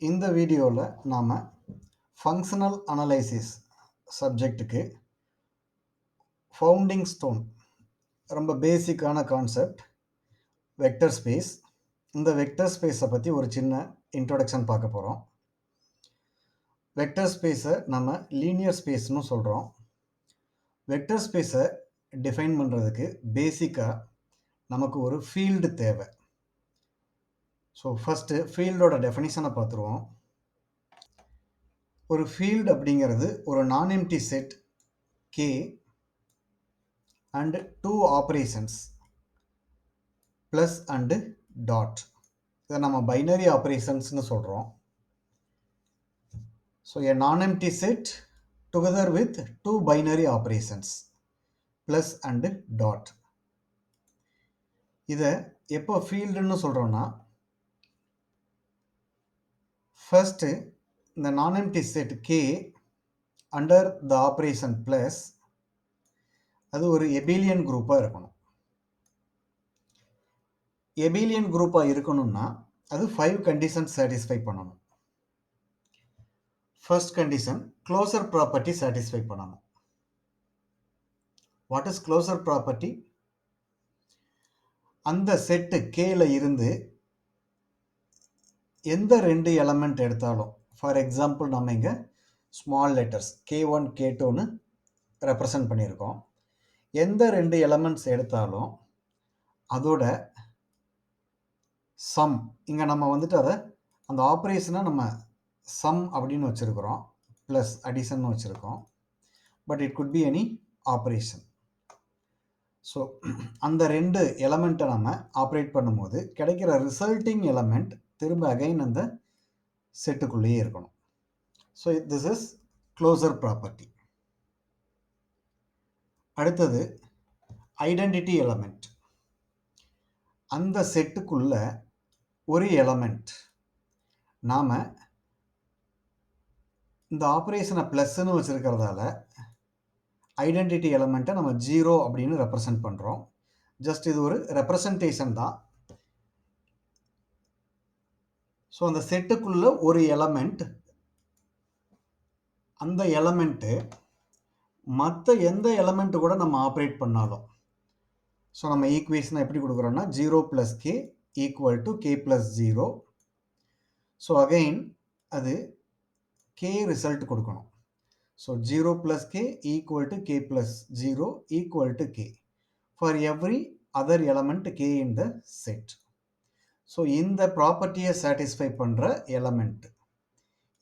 இந்த வீடியோவில் நாம் ஃபங்க்ஷனல் அனலைசிஸ் சப்ஜெக்ட்டுக்கு ஃபவுண்டிங் ஸ்டோன் ரொம்ப பேசிக்கான கான்செப்ட் வெக்டர் ஸ்பேஸ். இந்த வெக்டர் ஸ்பேஸை பற்றி ஒரு சின்ன இன்ட்ரோடக்ஷன் பார்க்க போகிறோம். வெக்டர் ஸ்பேஸை நம்ம லீனியர் ஸ்பேஸ்னு சொல்கிறோம். வெக்டர் ஸ்பேஸை டிஃபைன் பண்ணுறதுக்கு பேசிக்காக நமக்கு ஒரு ஃபீல்டு தேவை. ஸோ ஃபஸ்ட்டு ஃபீல்டோட டெஃபினிஷனை பார்த்துருவோம். ஒரு ஃபீல்டு அப்படிங்கிறது ஒரு நான் empty set K and two operations plus and dot. இதை நம்ம பைனரி ஆப்ரேஷன்ஸ்னு சொல்கிறோம். So a non-empty set together with two binary operations plus and dot. இதை எப்போ ஃபீல்டுன்னு சொல்கிறோன்னா, ஃபர்ஸ்ட்டு இந்த நான்-empty set K under the operation plus அது ஒரு எபிலியன் குரூப்பாக இருக்கணும். எபிலியன் குரூப்பாக இருக்கணும்னா அது 5 கண்டிஷன்ஸ் சாட்டிஸ்ஃபை பண்ணணும். First condition closure property satisfy பண்ணணும். What is closure property? அந்த செட்டு கேல இருந்து எந்த ரெண்டு எலமெண்ட் எடுத்தாலும், ஃபார் எக்ஸாம்பிள் நம்ம இங்கே ஸ்மால் லெட்டர்ஸ் K1 K2ன்னு ரெப்ரசன்ட் பண்ணியிருக்கோம். எந்த ரெண்டு எலமெண்ட்ஸ் எடுத்தாலும் அதோட சம், இங்கே நம்ம வந்துட்டு அதை அந்த ஆப்ரேஷனை நம்ம சம் அப்படின்னு வச்சுருக்கிறோம், ப்ளஸ் அடிஷன் வச்சுருக்கோம். But it could be any operation. So அந்த ரெண்டு எலமெண்ட்டை நம்ம ஆப்ரேட் பண்ணும்போது கிடைக்கிற ரிசல்ட்டிங் எலமெண்ட் திரும்ப அகைன் அந்த செட்டுக்குள்ளேயே இருக்கணும். So this is closure property. அடுத்தது ஐடென்டிட்டி எலமெண்ட். அந்த செட்டுக்குள்ள ஒரு எலமெண்ட் நாம் இந்த ஆப்ரேஷனை ப்ளஸ்ன்னு வச்சுருக்கிறதால ஐடென்டிட்டி எலமெண்ட்டை நம்ம 0 அப்படின்னு ரெப்ரசன்ட் பண்ணுறோம். ஜஸ்ட் இது ஒரு ரெப்ரசன்டேஷன் தான். ஸோ அந்த செட்டுக்குள்ள ஒரு எலமெண்ட், அந்த எலமெண்ட்டு மற்ற எந்த எலமெண்ட்டு கூட நம்ம ஆப்ரேட் பண்ணாலும், ஸோ நம்ம ஈக்குவேஷனை எப்படி கொடுக்குறோன்னா 0 + k = k + 0. ஸோ அகைன் அது k ரிசல்ட் கொடுக்கணும். So 0 + k = k + 0 = k for every other element k in the set. So இந்த ப்ராப்பர்ட்டியை சாட்டிஸ்ஃபை பண்ணுற எலமெண்ட்,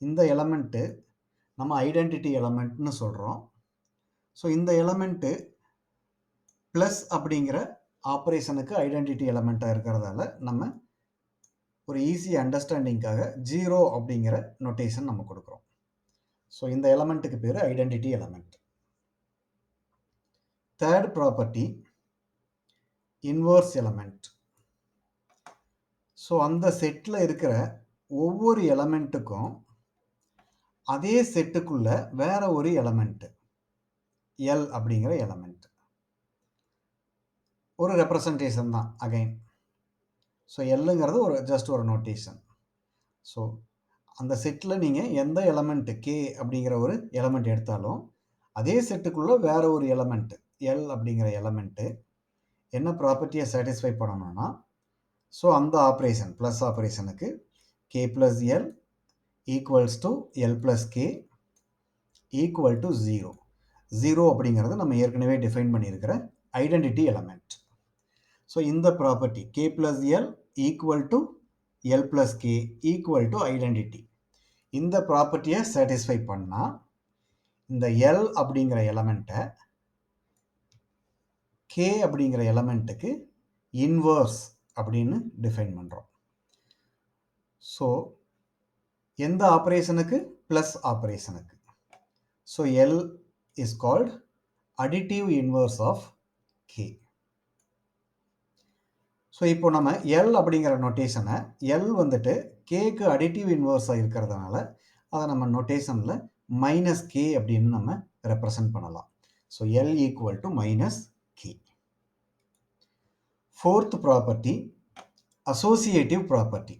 இந்த எலமெண்ட்டு நம்ம ஐடென்டிட்டி எலமெண்ட்னு சொல்கிறோம். ஸோ இந்த எலமெண்ட்டு ப்ளஸ் அப்படிங்கிற ஆப்ரேஷனுக்கு ஐடென்டிட்டி எலமெண்ட்டாக இருக்கிறதால நம்ம ஒரு ஈஸி அண்டர்ஸ்டாண்டிங்காக 0 அப்படிங்கிற நோட்டேஷன் நம்ம கொடுக்குறோம். ஸோ இந்த எலமெண்ட்டுக்கு பேர் identity element. Third property inverse element. So அந்த செட்டில் இருக்கிற ஒவ்வொரு எலமெண்ட்டுக்கும் அதே செட்டுக்குள்ள வேற ஒரு எலமெண்ட் L அப்படிங்கிற எலமெண்ட் ஒரு ரெப்ரசன்டேஷன் தான் அகைன். ஸோ எல்லுங்கிறது ஒரு ஜஸ்ட் ஒரு நோட்டேஷன். ஸோ அந்த செட்டில் நீங்கள் எந்த எலமெண்ட் K அப்படிங்கிற ஒரு எலமெண்ட் எடுத்தாலும் அதே செட்டுக்குள்ளே வேற ஒரு எலமெண்ட் L அப்படிங்கிற எலமெண்ட்டு என்ன ப்ராப்பர்ட்டியை சாட்டிஸ்ஃபை பண்ணணும்னா, ஸோ அந்த ஆப்ரேஷன் ப்ளஸ் ஆப்ரேஷனுக்கு K + L = L + K = 0. 0 அப்படிங்கிறது நம்ம ஏற்கனவே டிஃபைன் பண்ணியிருக்கிற ஐடென்டிட்டி எலமெண்ட். ஸோ இந்த property K + L = L + K = identity, இந்த ப்ராப்பர்ட்டியை சாட்டிஸ்ஃபை பண்ணால் இந்த L அப்படிங்கிற எலமெண்ட்டை K அப்படிங்கிற எலமெண்ட்டுக்கு இன்வர்ஸ் அப்படின்னு டிஃபைன் பண்ணுறோம். ஸோ எந்த ஆப்ரேஷனுக்கு? ப்ளஸ் ஆப்ரேஷனுக்கு. So L is called additive inverse of K. So இப்போ நம்ம L அப்படிங்கிற நோட்டேஷனை, L வந்துட்டு Kக்கு அடிட்டிவ் இன்வர்ஸாக இருக்கிறதுனால அதை நம்ம நோட்டேஷனில் -K அப்படின்னு நம்ம ரெப்ரசன்ட் பண்ணலாம். So L = -K. Fourth property associative property.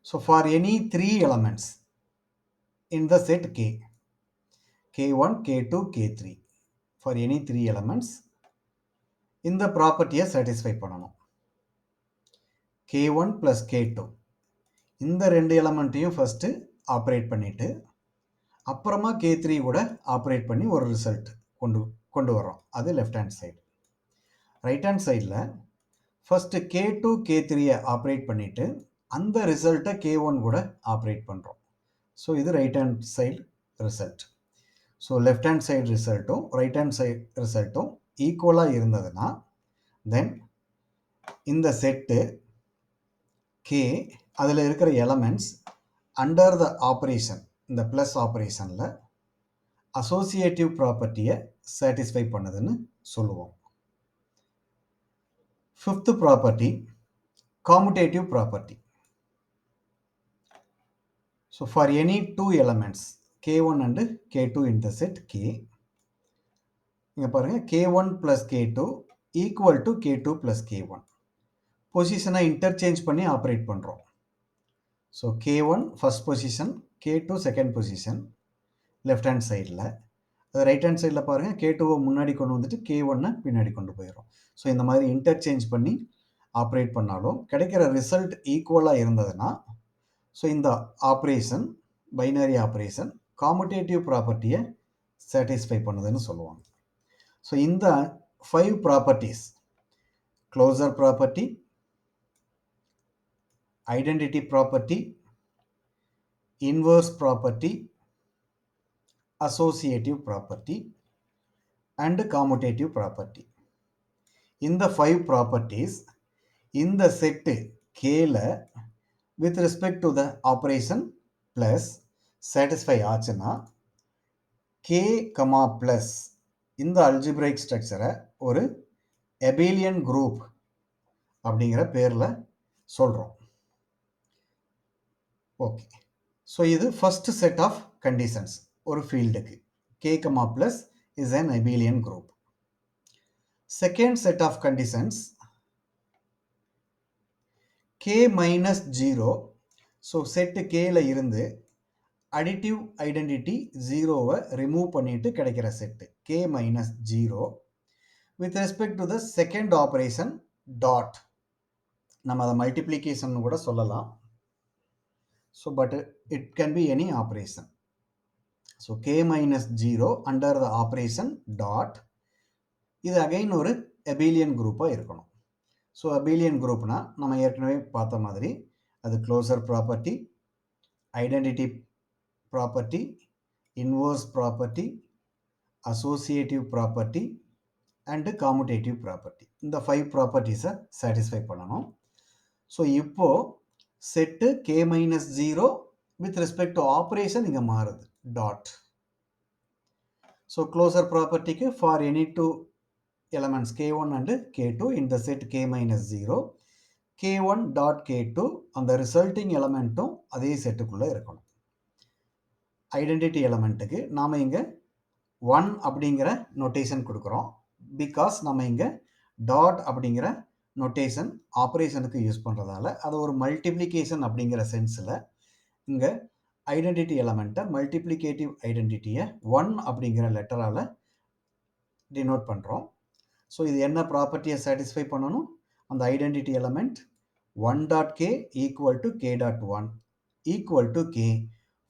So for any 3 elements in the set K, K1, K2, K3, for any 3 elements, இந்த ப்ராப்பர்ட்டியை satisfy பண்ணணும். K1 plus K2 இந்த 2 எலமெண்ட்டையும் ஃபர்ஸ்ட் ஆப்ரேட் பண்ணிட்டு அப்புறமா K3 கூட ஆப்ரேட் பண்ணி ஒரு ரிசல்ட் கொண்டு வரோம். அது left hand side. Right hand சைடில் ஃபர்ஸ்ட் K2, K3 ஆப்ரேட் பண்ணிட்டு அந்த ரிசல்ட்டை K1 கூட ஆப்ரேட் பண்ணுறோம். ஸோ இது right hand side result. So left hand side ரிசல்ட்டும் ரைட் ஹேண்ட் சைடு ரிசல்ட்டும் ஈக்குவலாக இருந்ததுன்னா தென் இந்த செட்டு K அதில் இருக்கிற எலமெண்ட்ஸ் அண்டர் த ஆப்ரேஷன், இந்த ப்ளஸ் ஆப்ரேஷனில் அசோசியேட்டிவ் ப்ராப்பர்ட்டியை சாட்டிஸ்ஃபை பண்ணுதுன்னு சொல்லுவோம். Fifth property commutative property. So for any 2 elements K1 and K2 in the set K, இங்க பாருங்க K1 plus K2 equal to K2 plus K1. பொசிஷனை இன்டர்சேஞ்ச் பண்ணி operate பண்ணுறோம். So K1 first position, K2 second position left hand சைடில். அது right hand சைடில் பாருங்கள் K2வை முன்னாடி கொண்டு வந்துட்டு K1-ஐ பின்னாடி கொண்டு போயிடும். ஸோ இந்த மாதிரி இன்டர்சேஞ்ச் பண்ணி ஆப்ரேட் பண்ணாலும் கிடைக்கிற ரிசல்ட் ஈக்குவலாக இருந்ததுன்னா ஸோ இந்த ஆப்ரேஷன், பைனரி ஆப்ரேஷன் காமுடேட்டிவ் ப்ராப்பர்ட்டியை சாட்டிஸ்ஃபை பண்ணுதுன்னு சொல்லுவாங்க. ஸோ இந்த 5 properties, closure property, identity property, inverse property, associative property and commutative property. இந்த 5 ப்ராப்பர்ட்டிஸ் இந்த செட்டு கேல with respect to the operation plus satisfy ஆச்சுன்னா கே கமா பிளஸ் இந்த அல்ஜிப்ரைக் ஸ்ட்ரக்சரை ஒரு எபேலியன் குரூப் அப்படிங்கிற பேரில் சொல்கிறோம். ஓகே, ஸோ இது ஃபர்ஸ்ட் செட் ஆஃப் கண்டிஷன்ஸ் ஒரு ஃபீல்டுக்கு. K comma plus is an abelian group. Second set of conditions k minus 0. So set கேல இருந்து அடிட்டிவ் ஐடென்டிட்டி 0வை ரிமூவ் பண்ணிட்டு கிடைக்கிற set k minus 0 with respect to the second operation dot. நம்ம அதை multiplication கூட சொல்லலாம். So but it can be any operation. So k minus 0 under the operation dot. இது அகைன் ஒரு எபேலியன் குரூப்பாக இருக்கணும். ஸோ அபேலியன் குரூப்னா நம்ம ஏற்கனவே பார்த்த மாதிரி அது closure property, identity property, inverse property, associative property and commutative property. இந்த 5 ப்ராப்பர்ட்டிஸை சாட்டிஸ்ஃபை பண்ணணும். ஸோ இப்போது set k minus 0 with respect to operation இங்கே மாறுது டாட். ஸோ க்ளோசர் ப்ராப்பர்ட்டிக்கு for any 2 elements K1 and K2 in the set K minus 0, K1 dot K2 அந்த resulting எலமெண்ட்டும் அதே செட்டுக்குள்ளே இருக்கணும். ஐடென்டிட்டி எலமெண்ட்டுக்கு நாம் இங்கே 1 அப்படிங்கிற நோட்டேஷன் கொடுக்குறோம். பிகாஸ் நம்ம இங்கே டாட் அப்படிங்கிற நோட்டேஷன் ஆப்ரேஷனுக்கு யூஸ் பண்ணுறதால அது ஒரு மல்டிப்ளிகேஷன் அப்படிங்கிற சென்ஸில் இங்கே ஐடென்டிட்டி எலமெண்ட்டை மல்டிப்ளிகேட்டிவ் ஐடென்டிட்டியை 1 அப்படிங்கிற லெட்டரால் டினோட் பண்ணுறோம். ஸோ இது என்ன ப்ராப்பர்ட்டியை சாட்டிஸ்ஃபை பண்ணணும்? அந்த identity element 1 dot K equal to K dot 1 equal to K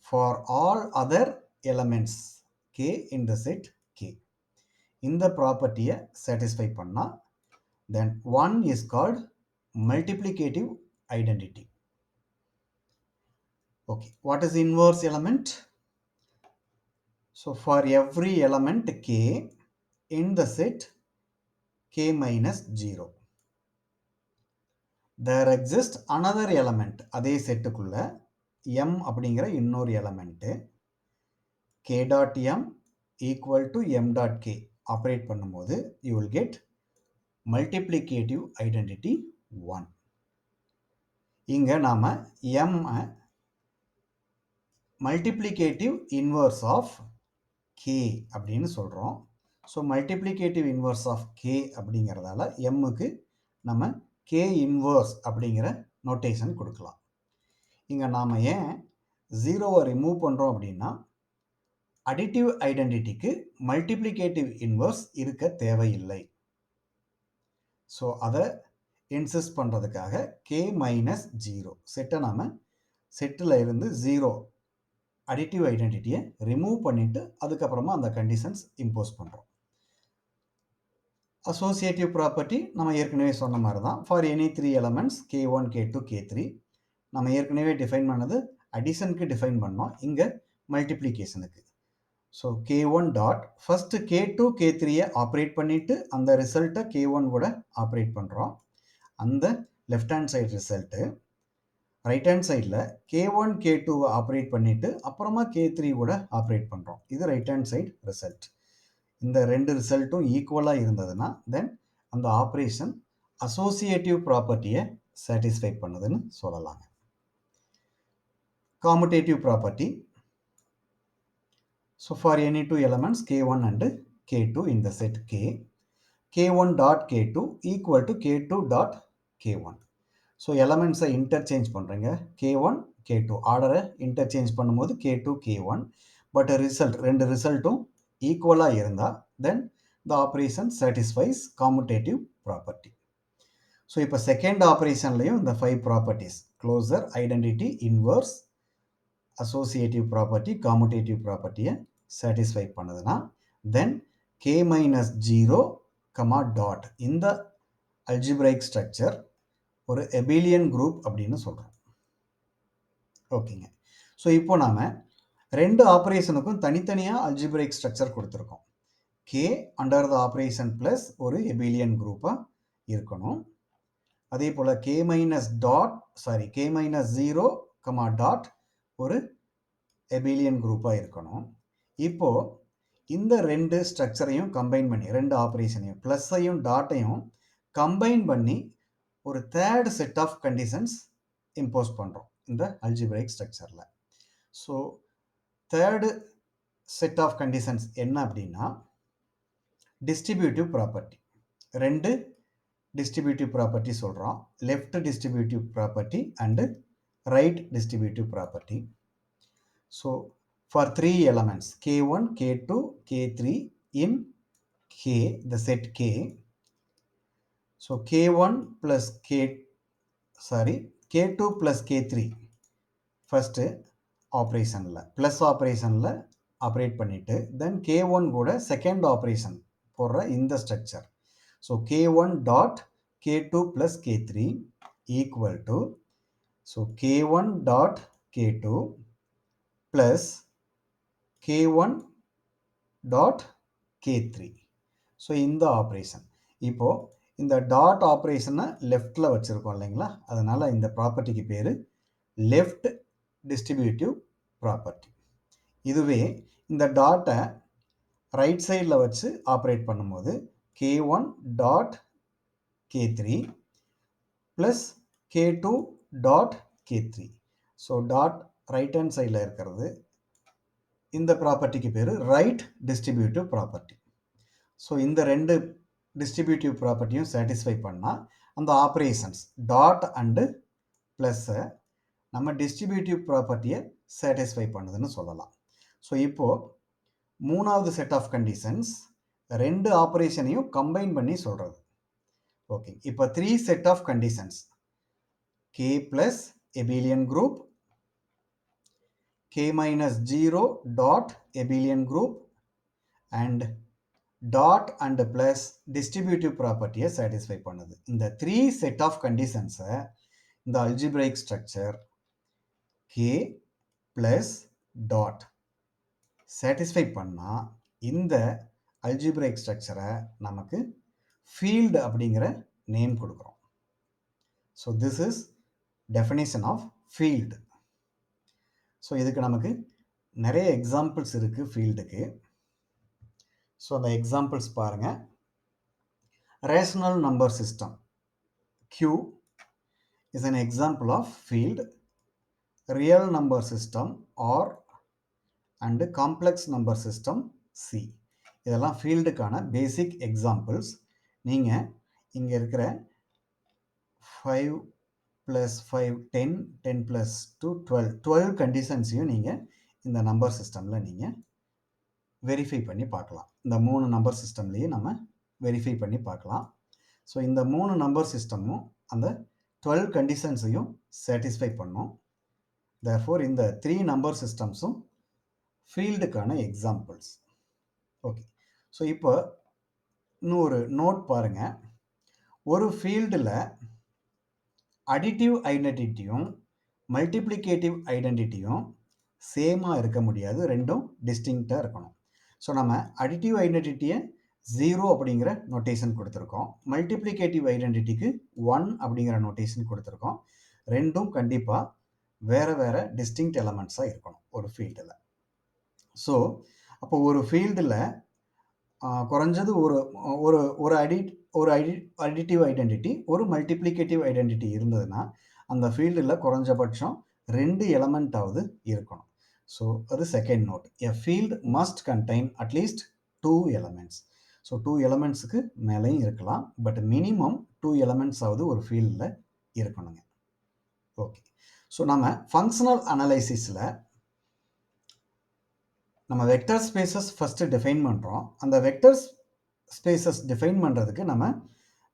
for all other elements K in the set K. இந்த ப்ராப்பர்ட்டியை சாட்டிஸ்ஃபை பண்ணால் தென் 1 is called multiplicative identity. Okay, what is inverse element? So for every element K in the set k minus 0, there exists another element. அதே செட்டுக்குள்ள m அப்படிங்கிற இன்னொரு element k dot m equal to m dot k operate பண்ணும்போது you will get multiplicative identity 1. இங்க நாம m multiplicative inverse of k அப்படின்னு சொல்றோம். So multiplicative inverse of k அப்படிங்கிறதால எம்முக்கு நம்ம கே இன்வர்ஸ் அப்படிங்கிற நோட்டேஷன் கொடுக்கலாம். இங்கே நாம் ஏன் 0வை ரிமூவ் பண்ணுறோம் அப்படின்னா அடிட்டிவ் ஐடென்டிட்டிக்கு மல்டிப்ளிகேட்டிவ் இன்வர்ஸ் இருக்க தேவையில்லை. ஸோ அதை இன்சிஸ்ட் பண்ணுறதுக்காக k மைனஸ் 0 செட்டை நாம் செட்டில் இருந்து 0 அடிட்டிவ் ஐடென்டிட்டியை ரிமூவ் பண்ணிவிட்டு அதுக்கப்புறமா அந்த கண்டிஷன்ஸ் இம்போஸ் பண்ணுறோம். அசோசியேட்டிவ் ப்ராப்பர்ட்டி நம்ம ஏற்கனவே சொன்ன மாதிரி தான். For any 3 elements k1 k2 k3 நம்ம ஏற்கனவே டிஃபைன் பண்ணது அடிஷனுக்கு டிஃபைன் பண்ணோம், இங்கே மல்டிப்ளிகேஷனுக்கு. So k1 dot first k2 k3யை ஆப்ரேட் பண்ணிவிட்டு அந்த ரிசல்ட்டை k1 கூட ஆப்ரேட் பண்ணுறோம். அந்த left hand side result right hand சைடில் k1 k2வை ஆப்ரேட் பண்ணிவிட்டு அப்புறமா k3 கூட ஆப்ரேட் பண்ணுறோம். இது ரைட் ஹேண்ட் சைடு ரிசல்ட். இந்த ரெண்டு ரிசல்ட்டும் ஈக்குவலாக இருந்ததுன்னா தென் அந்த ஆப்ரேஷன் அசோசியேட்டிவ் ப்ராப்பர்ட்டியை சாட்டிஸ்ஃபை பண்ணுதுன்னு சொல்லலாங்க. Commutative property. So for any two elements k1 and k2 in the set k, k1 dot k2 equal to k2 dot k1. So elements interchange பண்றீங்க, k1 k2 ஆர்டரை interchange பண்ணும்போது k2 k1, but result ரெண்டு ரிசல்ட்டும் ஈக்குவலாக இருந்தால் then the operation satisfies commutative property. So இப்போ second ஆப்ரேஷன்லையும் இந்த 5 properties closure, identity, inverse, associative property, commutative ப்ராப்பர்ட்டியை சாட்டிஸ்ஃபை பண்ணுதுன்னா then k minus 0 comma dot இந்த அல்ஜிப்ரைக் ஸ்ட்ரக்சர் ஒரு எபிலியன் குரூப் அப்படின்னு சொல்கிறோம். ஓகேங்க. ஸோ இப்போ நாம் ரெண்டு ஆப்ரேஷனுக்கும் தனித்தனியாக அல்ஜிப்ரைக் ஸ்ட்ரக்சர் கொடுத்துருக்கோம். k under the operation plus ஒரு எபிலியன் குரூப்பாக இருக்கணும். அதே போல் k மைனஸ் 0 கமா டாட் ஒரு எபிலியன் குரூப்பாக இருக்கணும். இப்போது இந்த ரெண்டு ஸ்ட்ரக்சரையும் கம்பைன் பண்ணி ரெண்டு ஆப்ரேஷனையும் ப்ளஸ்ஸையும் டாட்டையும் கம்பைன் பண்ணி ஒரு third set of conditions impose பண்ணுறோம் இந்த அல்ஜிப்ரைக் ஸ்ட்ரக்சரில். So third set of conditions என்ன அப்படின்னா டிஸ்ட்ரிபியூட்டிவ் ப்ராப்பர்ட்டி. ரெண்டு டிஸ்ட்ரிபியூட்டிவ் ப்ராப்பர்ட்டி சொல்கிறோம், left distributive property and right distributive property. So for 3 elements k1, k2, k3 in k, the set k. So k1 plus k2 plus k3 first operationல plus operationல operate பண்ணிட்டு then k1 கூட second operation போடுற இந்த ஸ்ட்ரக்சர். So k1 dot k2 plus k3 equal to so k1 dot k2 plus k1 dot k3. So இந்த operation இப்போது இந்த டாட் ஆப்ரேஷனை லெஃப்டில் வச்சுருக்கோம் இல்லைங்களா, அதனால் இந்த ப்ராப்பர்ட்டிக்கு பேர் லெஃப்ட் டிஸ்ட்ரிபியூட்டிவ் ப்ராப்பர்ட்டி. இதுவே இந்த டாட்டை ரைட் சைடில் வச்சு ஆப்ரேட் பண்ணும்போது k1 dot k3 plus k2 dot k3. So dot right hand சைடில் இருக்கிறது இந்த ப்ராப்பர்ட்டிக்கு பேர் ரைட் டிஸ்ட்ரிபியூட்டிவ் ப்ராப்பர்ட்டி. ஸோ இந்த ரெண்டு டிஸ்ட்ரிபியூட்டிவ் ப்ராப்பர்ட்டியும் சாட்டிஸ்ஃபை பண்ணால் அந்த ஆப்ரேஷன்ஸ் டாட் அண்டு ப்ளஸ்ஸை நம்ம டிஸ்ட்ரிபியூட்டிவ் ப்ராப்பர்ட்டியை சாட்டிஸ்ஃபை பண்ணுதுன்னு சொல்லலாம். ஸோ இப்போது மூணாவது செட் ஆஃப் கண்டிஷன்ஸ் ரெண்டு ஆப்ரேஷனையும் கம்பைன் பண்ணி சொல்கிறது. ஓகே, இப்போ 3 set of conditions k plus abelian group, k minus 0 dot abelian group and dot and plus distributive property satisfy பண்ணுது. இந்த 3 set of conditions இந்த algebraic structure k plus dot satisfy பண்ணா இந்த algebraic structure நமக்கு field அப்படிங்கிற name கொடுக்கிறோம். So this is definition of field. So இதுக்கு நமக்கு நிறைய எக்ஸாம்பிள்ஸ் இருக்குது ஃபீல்டுக்கு. ஸோ அந்த எக்ஸாம்பிள்ஸ் பாருங்கள். Rational number system Q is an example of field. Real number system R and complex number system C. இதெல்லாம் ஃபீல்டுக்கான பேசிக் எக்ஸாம்பிள்ஸ். நீங்கள் இங்கே இருக்கிற 5 ப்ளஸ் 5 10 10 ப்ளஸ் 2 12 12 கண்டிஷன்ஸையும் நீங்கள் இந்த நம்பர் சிஸ்டமில் நீங்கள் வெரிஃபை பண்ணி பார்க்கலாம். இந்த 3 நம்பர் சிஸ்டம்லேயே நம்ம வெரிஃபை பண்ணி பார்க்கலாம். ஸோ இந்த 3 நம்பர் சிஸ்டமும் அந்த 12 கண்டிஷன்ஸையும் சாட்டிஸ்ஃபை பண்ணும். தேர்ஃபோர் இந்த 3 நம்பர் சிஸ்டம்ஸும் ஃபீல்டுக்கான எக்ஸாம்பிள்ஸ். ஓகே, ஸோ இப்போ இன்னொரு நோட் பாருங்கள். ஒரு ஃபீல்டில் அடிட்டிவ் ஐடென்டிட்டியும் மல்டிப்ளிகேட்டிவ் ஐடென்டிட்டியும் சேமாக இருக்க முடியாது, ரெண்டும் டிஸ்டிங்க்டாக இருக்கணும். ஸோ நம்ம அடிட்டிவ் ஐடென்டிட்டியை 0 அப்படிங்கிற நோட்டேஷன் கொடுத்துருக்கோம், மல்டிப்ளிகேட்டிவ் ஐடென்டிட்டிக்கு 1 அப்படிங்கிற நோட்டேஷன் கொடுத்துருக்கோம். ரெண்டும் கண்டிப்பாக வேறு வேறு டிஸ்டிங்க்ட் எலமெண்ட்ஸாக இருக்கணும் ஒரு ஃபீல்டில். ஸோ அப்போ ஒரு ஃபீல்டில் குறைஞ்சது ஒரு ஒரு ஒரு அடிட்டிவ் ஐடென்டிட்டி ஒரு மல்டிப்ளிகேட்டிவ் ஐடென்டிட்டி இருந்ததுன்னா அந்த ஃபீல்டில் குறைஞ்சபட்சம் 2 எலமெண்ட்டாவது இருக்கணும். ஸோ அது second note. A field must contain at least 2 elements. So 2 எலமெண்ட்ஸுக்கு மேலேயும் இருக்கலாம், பட் மினிமம் 2 எலமெண்ட்ஸ் ஆகுது ஒரு ஃபீல்டில் இருக்கணுங்க. ஓகே, ஸோ நம்ம ஃபங்க்ஷனல் அனலைசிஸில் நம்ம வெக்டர் ஸ்பேசஸ் ஃபஸ்ட்டு டிஃபைன் பண்ணுறோம். அந்த வெக்டர் ஸ்பேசஸ் டிஃபைன் பண்ணுறதுக்கு நம்ம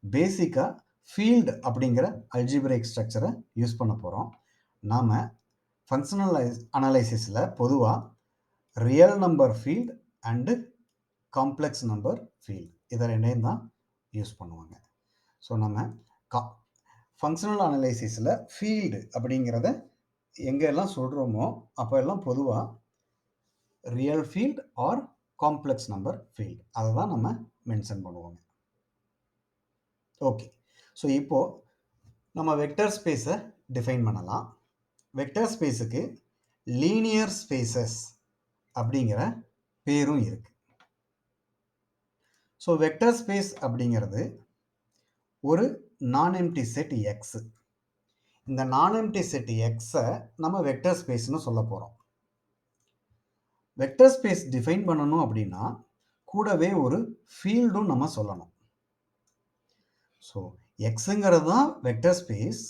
பேசிக்காக ஃபீல்டு அப்படிங்கிற அல்ஜிப்ரைக் ஸ்ட்ரக்சரை யூஸ் பண்ண போகிறோம். நாம் ஃபங்க்ஷனல் அனலைசிஸில் பொதுவாக real number field and complex number field இதை ரெண்டையும் தான் யூஸ் பண்ணுவாங்க. ஸோ நம்ம ஃபங்க்ஷனல் அனலைசிஸில் ஃபீல்டு அப்படிங்கிறத எங்கெல்லாம் சொல்கிறோமோ அப்போ எல்லாம் பொதுவாக real field or complex number field அதை தான் நம்ம மென்ஷன் பண்ணுவோங்க. ஓகே, ஸோ இப்போது நம்ம வெக்டர் ஸ்பேஸை டிஃபைன் பண்ணலாம். வெக்டர் ஸ்பேஸுக்கு லீனியர் ஸ்பேசஸ் அப்படிங்கிற பேரும் இருக்கு. ஸோ வெக்டர் ஸ்பேஸ் அப்படிங்கிறது ஒரு நான் எம்டி செட் எக்ஸ். இந்த நான் எம்டி செட் எக்ஸை நம்ம வெக்டர் ஸ்பேஸ்னு சொல்ல போகிறோம். வெக்டர் ஸ்பேஸ் டிஃபைன் பண்ணணும் அப்படின்னா கூடவே ஒரு ஃபீல்டும் நம்ம சொல்லணும். ஸோ எக்ஸுங்கிறது தான் வெக்டர் ஸ்பேஸ்.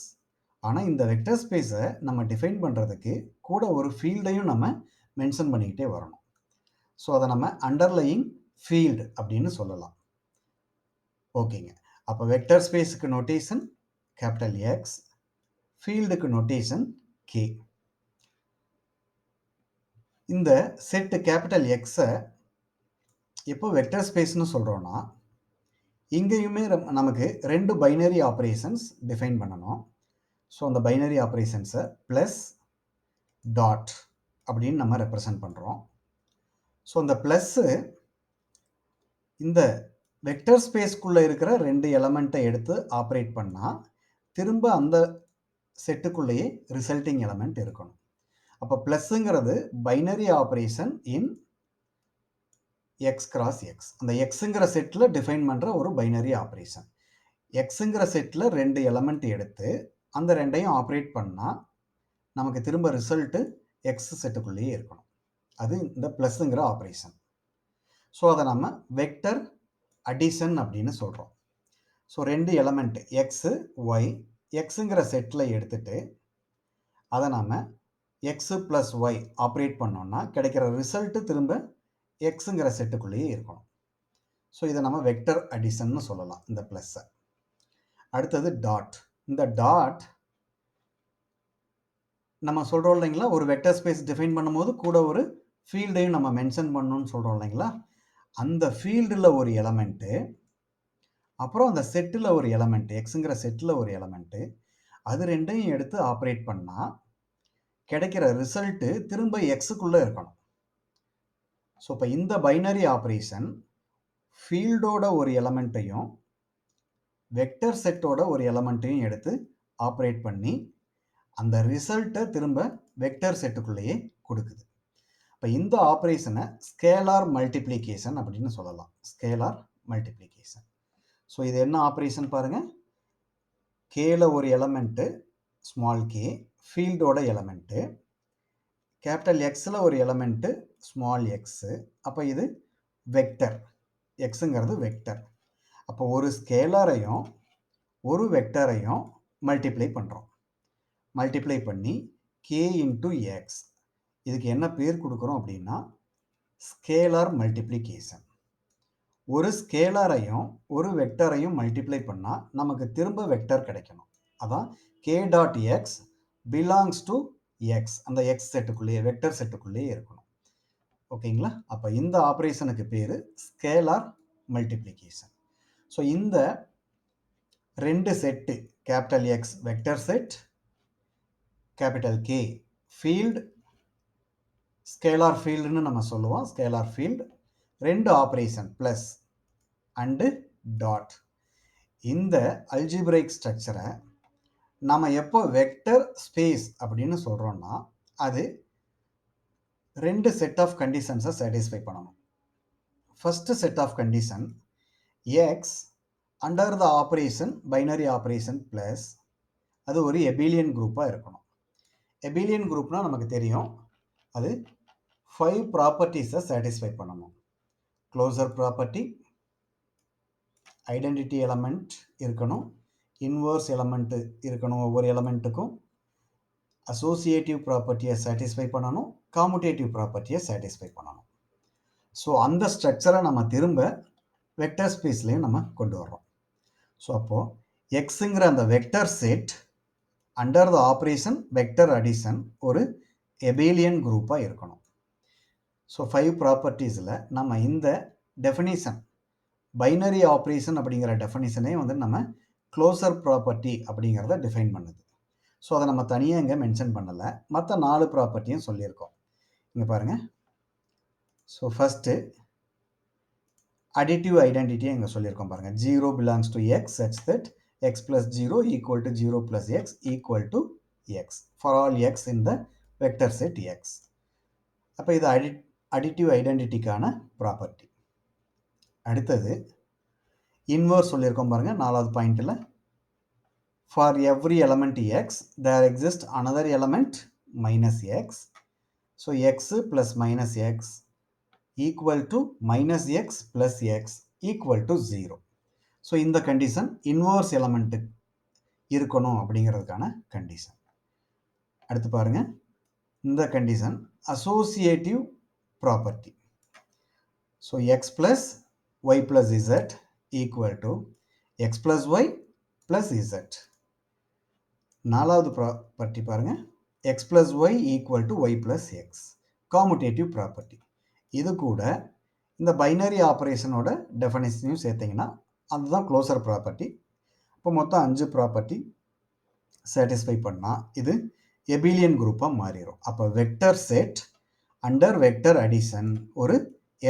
ஆனால் இந்த வெக்டர் ஸ்பேஸை நம்ம டிஃபைன் பண்ணுறதுக்கு கூட ஒரு ஃபீல்டையும் நம்ம மென்ஷன் பண்ணிக்கிட்டே வரணும். ஸோ அதை நம்ம அண்டர்லையிங் ஃபீல்டு அப்படின்னு சொல்லலாம். ஓகேங்க, அப்போ வெக்டர் ஸ்பேஸுக்கு நோட்டேஷன் கேபிட்டல் எக்ஸ், ஃபீல்டுக்கு நோட்டேஷன் கே. இந்த செட்டு கேபிட்டல் எக்ஸை எப்போ வெக்டர் ஸ்பேஸ்னு சொல்கிறோன்னா இங்கேயுமே நமக்கு 2 பைனரி ஆப்ரேஷன்ஸ் டிஃபைன் பண்ணணும். ஸோ அந்த பைனரி ஆப்ரேஷன்ஸை ப்ளஸ் டாட் அப்படின்னு நம்ம ரெப்ரசன்ட் பண்ணுறோம். ஸோ அந்த ப்ளஸ்ஸு இந்த வெக்டர் ஸ்பேஸ்க்குள்ளே இருக்கிற 2 எலமெண்ட்டை எடுத்து ஆப்ரேட் பண்ணால் திரும்ப அந்த செட்டுக்குள்ளேயே ரிசல்ட்டிங் எலமெண்ட் இருக்கணும். அப்போ ப்ளஸ்ஸுங்கிறது binary operation in X cross X. அந்த எக்ஸுங்கிற செட்டில் டிஃபைன் பண்ணுற ஒரு பைனரி ஆப்ரேஷன். எக்ஸுங்கிற செட்டில் 2 எலமெண்ட் எடுத்து அந்த ரெண்டையும் ஆப்ரேட் பண்ணால் நமக்கு திரும்ப ரிசல்ட்டு எக்ஸ் செட்டுக்குள்ளேயே இருக்கணும். அது இந்த ப்ளஸ்ஸுங்கிற ஆப்ரேஷன். ஸோ அதை நம்ம வெக்டர் அடிஷன் அப்படின்னு சொல்கிறோம். ஸோ 2 எலமெண்ட் எக்ஸு ஒய் எக்ஸுங்கிற செட்டில் எடுத்துட்டு அதை நாம் எக்ஸு ப்ளஸ் ஒய் ஆப்ரேட் பண்ணோன்னா கிடைக்கிற ரிசல்ட்டு திரும்ப எக்ஸுங்கிற செட்டுக்குள்ளேயே இருக்கணும். ஸோ இதை நம்ம வெக்டர் அடிஷன்னு சொல்லலாம் இந்த ப்ளஸ்ஸை. அடுத்தது டாட். இந்த டாட் நம்ம சொல்கிறோம் இல்லைங்களா, ஒரு வெக்டர் ஸ்பேஸ் டிஃபைன் பண்ணும்போது கூட ஒரு ஃபீல்டையும் நம்ம மென்ஷன் பண்ணணும்னு சொல்கிறோம் இல்லைங்களா. அந்த ஃபீல்டில் ஒரு எலமெண்ட்டு, அப்புறம் அந்த செட்டில் ஒரு எலமெண்ட்டு, எக்ஸுங்கிற செட்டில் ஒரு எலமெண்ட்டு, அது ரெண்டையும் எடுத்து ஆப்ரேட் பண்ணால் கிடைக்கிற ரிசல்ட்டு திரும்ப எக்ஸுக்குள்ளே இருக்கணும். ஸோ இப்போ இந்த பைனரி ஆப்ரேஷன் ஃபீல்டோட ஒரு எலமெண்ட்டையும் வெக்டர் செட்டோட ஒரு எலமெண்ட்டையும் எடுத்து ஆப்ரேட் பண்ணி அந்த ரிசல்ட்டை திரும்ப வெக்டர் செட்டுக்குள்ளேயே கொடுக்குது. இப்போ இந்த ஆப்ரேஷனை ஸ்கேலார் மல்டிப்ளிகேஷன் அப்படின்னு சொல்லலாம். Scalar multiplication. ஸோ இது என்ன ஆப்ரேஷன் பாருங்கள். கேல ஒரு எலமெண்ட்டு ஸ்மால் கே, ஃபீல்டோட எலமெண்ட்டு, கேபிட்டல் எக்ஸில் ஒரு எலமெண்ட்டு ஸ்மால் எக்ஸு. அப்போ இது வெக்டர், எக்ஸுங்கிறது வெக்டர். அப்போ ஒரு ஸ்கேலரையும் ஒரு வெக்டரையும் மல்டிப்ளை பண்ணுறோம். மல்டிப்ளை பண்ணி k இன்ட்டு எக்ஸ். இதுக்கு என்ன பேர் கொடுக்குறோம் அப்படின்னா ஸ்கேலார் மல்டிப்ளிகேஷன். ஒரு ஸ்கேலாரையும் ஒரு வெக்டரையும் மல்டிப்ளை பண்ணால் நமக்கு திரும்ப வெக்டர் கிடைக்கணும். அதான் k dot X belongs to X, அந்த எக்ஸ் செட்டுக்குள்ளேயே வெக்டர் செட்டுக்குள்ளேயே இருக்கணும். ஓகேங்களா? அப்போ இந்த ஆப்ரேஷனுக்கு பேர் ஸ்கேலார் மல்டிப்ளிகேஷன். ஸோ இந்த ரெண்டு set capital X vector set, capital K field, scalar ஃபீல்டுன்னு நம்ம சொல்லுவோம், ஸ்கேலார் ஃபீல்டு. ரெண்டு ஆப்ரேஷன் ப்ளஸ் அண்டு டாட். இந்த அல்ஜிப்ரைக் ஸ்ட்ரக்சரை நம்ம எப்போ வெக்டர் ஸ்பேஸ் அப்படின்னு சொல்கிறோம்னா அது ரெண்டு செட் ஆஃப் கண்டிஷன்ஸை சாட்டிஸ்ஃபை பண்ணணும். First set of condition X under the operation binary operation plus அது ஒரு எபிலியன் குரூப்பாக இருக்கணும். எபிலியன் குரூப்னா நமக்கு தெரியும், அது 5 ப்ராப்பர்ட்டிஸை சாட்டிஸ்ஃபை பண்ணணும். க்ளோசர் ப்ராப்பர்ட்டி, ஐடென்டிட்டி எலமெண்ட் இருக்கணும், இன்வர்ஸ் எலமெண்ட் இருக்கணும், ஒவ்வொரு எலமெண்ட்டுக்கும் அசோசியேட்டிவ் ப்ராப்பர்ட்டியை சாட்டிஸ்ஃபை பண்ணணும், காமுடேட்டிவ் ப்ராப்பர்ட்டியை சாட்டிஸ்ஃபை பண்ணணும். ஸோ அந்த ஸ்ட்ரக்சரை நம்ம திரும்ப வெக்டர் ஸ்பேஸ்லேயும் நம்ம கொண்டு வர்றோம். ஸோ அப்போது எக்ஸுங்கிற அந்த vector set under the operation vector addition ஒரு எபிலியன் குரூப்பாக இருக்கணும். ஸோ 5 ப்ராப்பர்ட்டிஸில் நம்ம இந்த டெஃபினிஷன் பைனரி ஆப்ரேஷன் அப்படிங்கிற டெஃபினிஷனே வந்து நம்ம க்ளோசர் ப்ராப்பர்ட்டி அப்படிங்கிறத டிஃபைன் பண்ணுது. ஸோ அதை நம்ம தனியாக இங்கே மென்ஷன் பண்ணலை, மற்ற 4 ப்ராப்பர்ட்டியும் சொல்லியிருக்கோம். இங்கே பாருங்கள். ஸோ ஃபஸ்ட்டு அடிட்டிவ் ஐடென்டிட்டியை இங்கே சொல்லியிருக்கோம் பாருங்கள். 0 belongs to X such that x plus 0 equal to 0 plus x equal to x for all x in the vector set x. அப்போ இது அடிட்டிவ் ஐடென்டிட்டிக்கான ப்ராப்பர்ட்டி. அடுத்தது இன்வர்ஸ் சொல்லியிருக்கோம் பாருங்கள் 4வது பாயிண்டில். For every element x there exist another element minus x. So x plus minus x equal to minus x plus x equal to 0. So இந்த condition inverse element இருக்கணும் அப்படிங்கிறதுக்கான கண்டிஷன். அடுத்து பாருங்கள், இந்த condition associative property. So x plus y plus z equal to x plus y plus z. 4வது property பாருங்கள், x plus Y equal to y plus x, commutative property. இது கூட இந்த பைனரி ஆப்ரேஷனோட டெஃபனிஷனையும் சேர்த்திங்கன்னா அதுதான் க்ளோசர் ப்ராப்பர்ட்டி. இப்போ மொத்தம் 5 ப்ராப்பர்ட்டி சாட்டிஸ்ஃபை பண்ணால் இது எபிலியன் குரூப்பாக மாறிடும். அப்போ vector set under vector addition ஒரு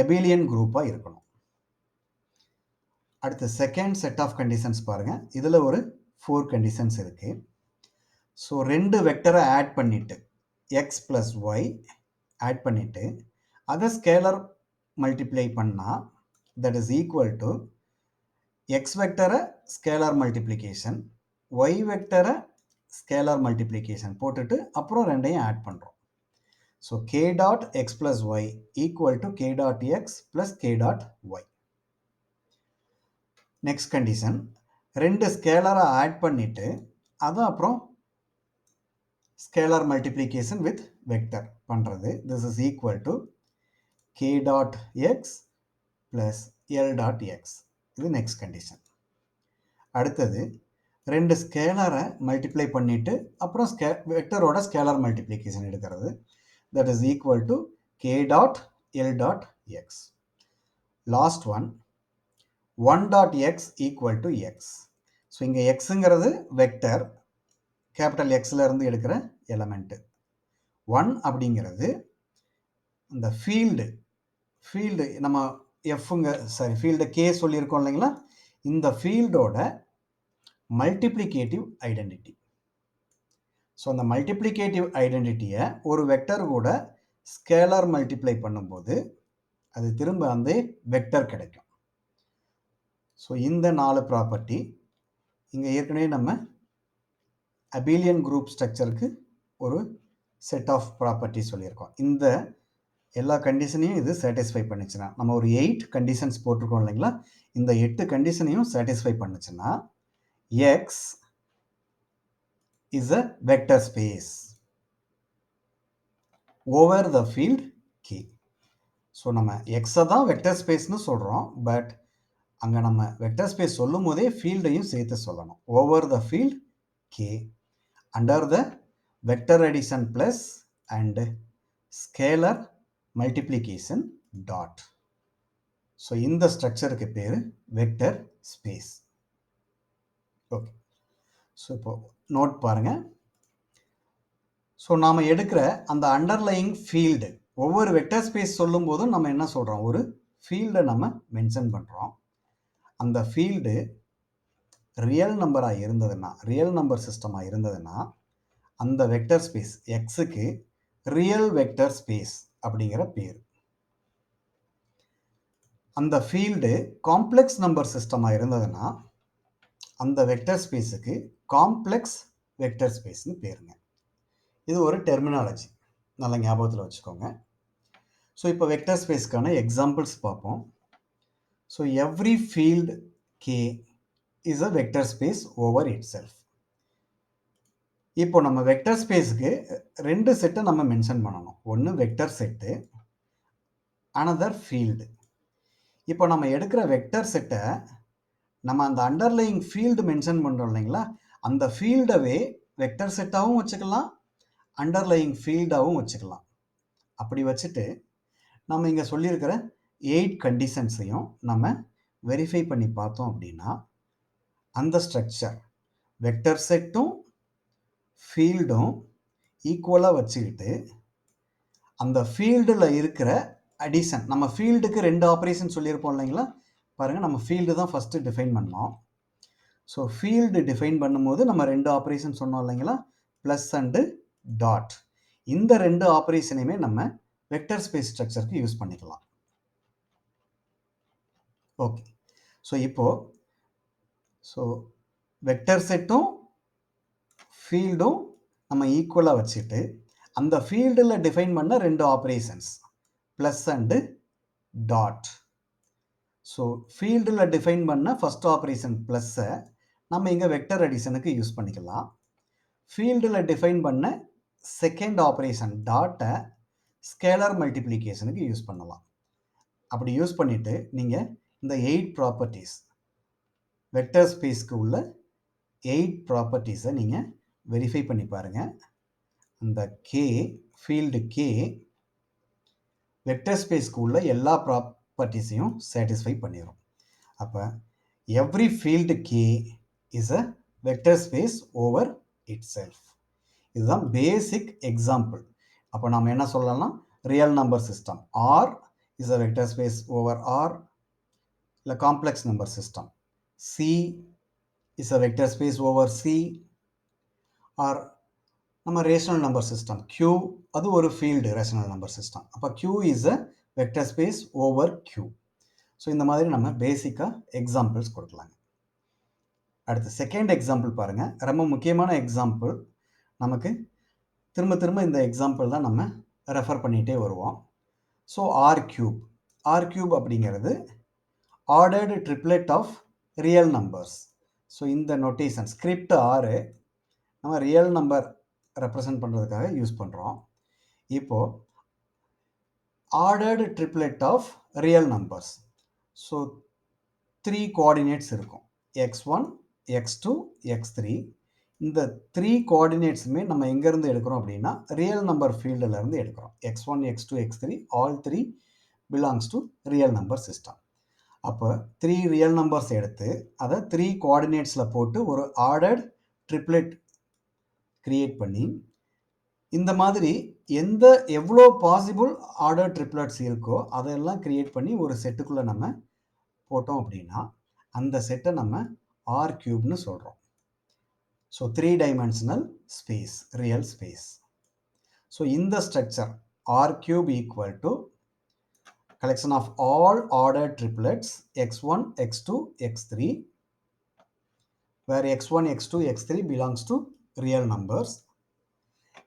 எபிலியன் குரூப்பாக இருக்கணும். அடுத்து செகண்ட் செட் ஆஃப் கண்டிஷன்ஸ் பாருங்கள். இதில் ஒரு 4 கண்டிஷன்ஸ் இருக்குது. ஸோ 2 வெக்டரை ஆட் பண்ணிவிட்டு எக்ஸ் ப்ளஸ் ஒய் ஆட் பண்ணிவிட்டு அதை ஸ்கேலர் மல்டிப்ளை பண்ணால் that is equal to x வெக்டரை ஸ்கேலார் மல்டிப்ளிகேஷன், y வெக்டரை ஸ்கேலார் மல்டிப்ளிகேஷன் போட்டுட்டு அப்புறம் ரெண்டையும் ஆட் பண்ணுறோம். So k dot X plus Y equal to k dot X plus k dot Y. Next condition, 2 ஸ்கேலரை ஆட் பண்ணிவிட்டு அதை அப்புறம் ஸ்கேலார் மல்டிப்ளிகேஷன் வித் வெக்டர் பண்ணுறது. This is equal to k dot X plus l dot X. இது next condition. அடுத்தது 2 ஸ்கேலரை multiply பண்ணிவிட்டு அப்புறம் வெக்டரோட ஸ்கேலார் மல்டிப்ளிகேஷன் எடுக்கிறது. That is equal to k dot l dot X. Last one 1 dot X equal to X. So இங்கே எக்ஸுங்கிறது vector, capital எக்ஸ்லேருந்து எடுக்கிற element. 1 அப்படிங்கிறது இந்த ஃபீல்டு நம்ம ஃபீல்டு கே சொல்லியிருக்கோம் இல்லைங்களா, இந்த ஃபீல்டோட மல்டிப்ளிகேட்டிவ் ஐடென்டிட்டி. ஸோ அந்த மல்டிப்ளிகேட்டிவ் ஐடென்டிட்டியை ஒரு வெக்டர் கூட ஸ்கேலார் மல்டிப்ளை பண்ணும்போது அது திரும்ப அந்த வெக்டர் கிடைக்கும். ஸோ இந்த 4 ப்ராப்பர்ட்டி இங்கே ஏற்கனவே நம்ம அபிலியன் குரூப் ஸ்ட்ரக்சருக்கு ஒரு செட் ஆஃப் ப்ராப்பர்ட்டி சொல்லியிருக்கோம். இந்த எல்லா கண்டிஷனையும் இது சாட்டிஸ்ஃபை பண்ணுச்சுன்னா, நம்ம ஒரு 8 கண்டிஷன்ஸ் போட்டிருக்கோம் இல்லைங்களா, இந்த 8 கண்டிஷனையும் சாட்டிஸ்ஃபை பண்ணுச்சுன்னா X is a vector space over the field K. So நம்ம எக்ஸை தான் வெக்டர் ஸ்பேஸ்னு சொல்கிறோம், பட் அங்கே நம்ம வெக்டர் ஸ்பேஸ் சொல்லும் போதே ஃபீல்டையும் சேர்த்து சொல்லணும். Over the field K under the vector addition plus and scalar multiplication dot. So இந்த ஸ்ட்ரக்சருக்கு பேர் வெக்டர் ஸ்பேஸ். ஓகே, ஸோ இப்போ நோட் பாருங்கள். ஸோ நாம் எடுக்கிற அந்த அண்டர்லையிங் ஃபீல்டு ஒவ்வொரு வெக்டர் ஸ்பேஸ் சொல்லும் போதும் நம்ம என்ன சொல்கிறோம், ஒரு ஃபீல்டை நம்ம மென்ஷன் பண்ணுறோம். அந்த ஃபீல்டு ரியல் நம்பராக இருந்ததுன்னா, ரியல் நம்பர் சிஸ்டமாக இருந்ததுன்னா அந்த வெக்டர் ஸ்பேஸ் எக்ஸுக்கு ரியல் வெக்டர் ஸ்பேஸ் அப்படிங்கிற பேர். அந்த ஃபீல்டு காம்ப்ளெக்ஸ் நம்பர் சிஸ்டமாக இருந்ததுன்னா அந்த வெக்டர் ஸ்பேஸுக்கு காம்ப்ளெக்ஸ் வெக்டர் ஸ்பேஸ்னு பேருங்க. இது ஒரு டெர்மினாலஜி, நல்ல ஞாபகத்தில் வச்சுக்கோங்க. ஸோ இப்போ வெக்டர் ஸ்பேஸ்க்கான எக்ஸாம்பிள்ஸ் பார்ப்போம். So every field K is a vector space over it self. இப்போ நம்ம வெக்டர் ஸ்பேஸுக்கு ரெண்டு செட்டை நம்ம மென்ஷன் பண்ணணும். ஒன்று வெக்டர் செட்டு, அனதர் ஃபீல்டு. இப்போ நம்ம எடுக்கிற வெக்டர் செட்டை நம்ம அந்த அண்டர்லையிங் ஃபீல்டு மென்ஷன் பண்ணுறோம் இல்லைங்களா, அந்த ஃபீல்டவே வெக்டர் செட்டாகவும் வச்சுக்கலாம், அண்டர்லையிங் ஃபீல்டாகவும் வச்சுக்கலாம். அப்படி வச்சுட்டு நம்ம இங்கே சொல்லியிருக்கிற 8 கண்டிஷன்ஸையும் நம்ம வெரிஃபை பண்ணி பார்த்தோம் அப்படின்னா அந்த ஸ்ட்ரக்சர் வெக்டர் செட்டும் ஃபீல்டும் ஈக்குவலாக வச்சுக்கிட்டு அந்த ஃபீல்டில் இருக்கிற அடிஷன், நம்ம ஃபீல்டுக்கு 2 ஆப்ரேஷன் சொல்லியிருப்போம் இல்லைங்களா. பாருங்கள், நம்ம ஃபீல்டு தான் ஃபஸ்ட்டு டிஃபைன் பண்ணோம். ஸோ ஃபீல்டு டிஃபைன் பண்ணும்போது நம்ம 2 ஆப்ரேஷன் சொன்னோம் இல்லைங்களா, ப்ளஸ் அண்டு டாட். இந்த 2 ஆப்ரேஷனையுமே நம்ம வெக்டர் ஸ்பேஸ் ஸ்ட்ரக்சருக்கு யூஸ் பண்ணிக்கலாம். ஓகே, ஸோ இப்போது வெக்டர் செட்டும் ஃபீல்டும் நம்ம ஈக்குவலாக வச்சுட்டு அந்த ஃபீல்டில் டிஃபைன் பண்ண 2 operations plus and dot. So ஃபீல்டில் டிஃபைன் பண்ண ஃபஸ்ட் ஆப்ரேஷன் ப்ளஸ்ஸை நம்ம இங்கே வெக்டர் அடிஷனுக்கு யூஸ் பண்ணிக்கலாம். ஃபீல்டில் டிஃபைன் பண்ண செகண்ட் ஆப்ரேஷன் டாட்டை ஸ்கேலர் மல்டிப்ளிகேஷனுக்கு யூஸ் பண்ணலாம். அப்படி யூஸ் பண்ணிவிட்டு நீங்கள் இந்த 8 ப்ராப்பர்ட்டிஸ், வெக்டர் ஸ்பேஸ்க்கு உள்ள 8 ப்ராப்பர்ட்டிஸை நீங்கள் வெரிஃபை பண்ணி பாருங்கள். அந்த கே ஃபீல்டு கே வெக்டர் ஸ்பேஸ்க்கு உள்ள எல்லா ப்ராப்பர்ட்டிஸையும் சாட்டிஸ்ஃபை பண்ணிடும். அப்போ every field K is a vector space over itself. இதுதான் பேசிக் எக்ஸாம்பிள். அப்போ நம்ம என்ன சொல்லலாம், real number system R is a vector space over R, இல்லை complex number system C is a vector space over C, or நம்ம rational number system Q, அது ஒரு field rational number system. அப்போ Q is a vector space over Q. So இந்த மாதிரி நம்ம பேசிக்காக examples கொடுக்கலாங்க. அடுத்து செகண்ட் எக்ஸாம்பிள் பாருங்கள், ரொம்ப முக்கியமான எக்ஸாம்பிள். நமக்கு திரும்ப திரும்ப இந்த எக்ஸாம்பிள் தான் நம்ம ரெஃபர் பண்ணிகிட்டே வருவோம். ஸோ ஆர் கியூப் அப்படிங்கிறது ordered triplet of real numbers. So இந்த நோட்டேஷன் ஸ்கிரிப்ட் 6 நம்ம ரியல் நம்பர் ரெப்ரசன்ட் பண்ணுறதுக்காக யூஸ் பண்ணுறோம். இப்போது ordered triplet of real numbers. So 3 coordinates இருக்கும், x1 x2 x3. இந்த 3 கோஆர்டினேட்ஸுமே நம்ம எங்கேருந்து எடுக்கிறோம் அப்படின்னா ரியல் நம்பர் ஃபீல்டிலேருந்து எடுக்கிறோம். x1 x2 x3 all 3 belongs to real number system. அப்போ 3 ரியல் நம்பர்ஸ் எடுத்து அதை 3 கோஆர்டினேட்ஸில் போட்டு ஒரு ஆர்டர்ட் ட்ரிப்ளெட் கிரியேட் பண்ணி இந்த மாதிரி எவ்வளோ பாசிபிள் ஆர்டர் ட்ரிப்ளெட்ஸ் இருக்கோ அதெல்லாம் கிரியேட் பண்ணி ஒரு செட்டுக்குள்ளே நம்ம போட்டோம் அப்படின்னா அந்த செட்டை நம்ம ஆர் கியூப்னு சொல்கிறோம். So 3 dimensional space, real space. So இந்த structure R cube equal to collection of all ordered triplets x1 x2 x3, where x1 x2 x3 belongs to real numbers,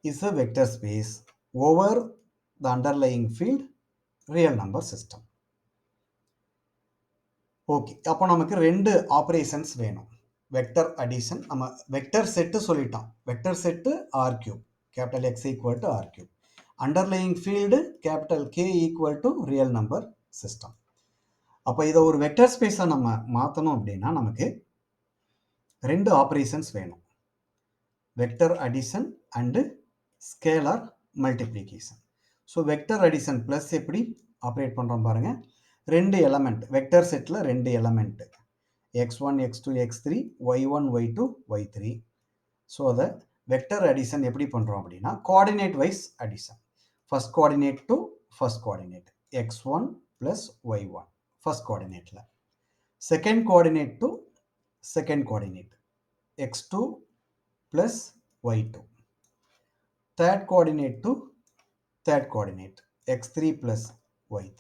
is a vector space over the underlying field real number system. Okay, அப்போ நமக்கு 2 operations வேணும். Vector addition நம்ம vector set சொல்லிட்டோம். Vector set R cube, capital X equal to R cube. Underlying field capital K equal to real number system. அப்போ இதை ஒரு vector ஸ்பேஸாக நம்ம மாற்றணும் அப்படின்னா நமக்கு ரெண்டு ஆப்ரேஷன்ஸ் வேணும். Vector addition and scalar multiplication. So vector addition plus எப்படி ஆப்ரேட் பண்ணுறோம் பாருங்கள். ரெண்டு எலமெண்ட் வெக்டர் செட்டில் ரெண்டு element x1 x2 x3 y1 y2 y3. So அதை வெக்டர் அடிஷன் எப்படி பண்ணுறோம் அப்படின்னா coordinate wise addition. First coordinate to first coordinate x1 plus y1 first கோஆர்டினேட்டில், second coordinate to second coordinate x2 plus y2, third coordinate to third coordinate x3 plus y3.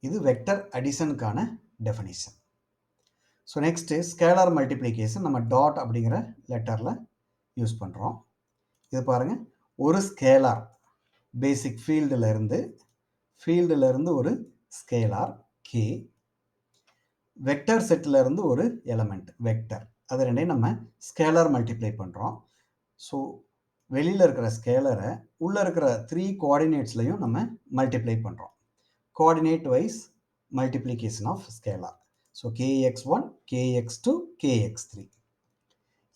இது vector அடிஷனுக்கான definition. So next scalar multiplication நம்ம dot அப்படிங்கிற லெட்டரில் use பண்ணுறோம். இது பாருங்கள், ஒரு ஸ்கேலார் பேசிக் ஃபீல்டில் இருந்து ஒரு ஸ்கேலார் கே, வெக்டர் செட்டில் இருந்து ஒரு எலமெண்ட் வெக்டர், அது ரெண்டையும் நம்ம ஸ்கேலார் மல்டிப்ளை பண்ணுறோம். ஸோ வெளியில் இருக்கிற ஸ்கேலரை உள்ளே இருக்கிற 3 கோஆர்டினேட்ஸ்லையும் நம்ம மல்டிப்ளை பண்ணுறோம். Coordinate wise multiplication of scalar. So kx1 kx2 kx3.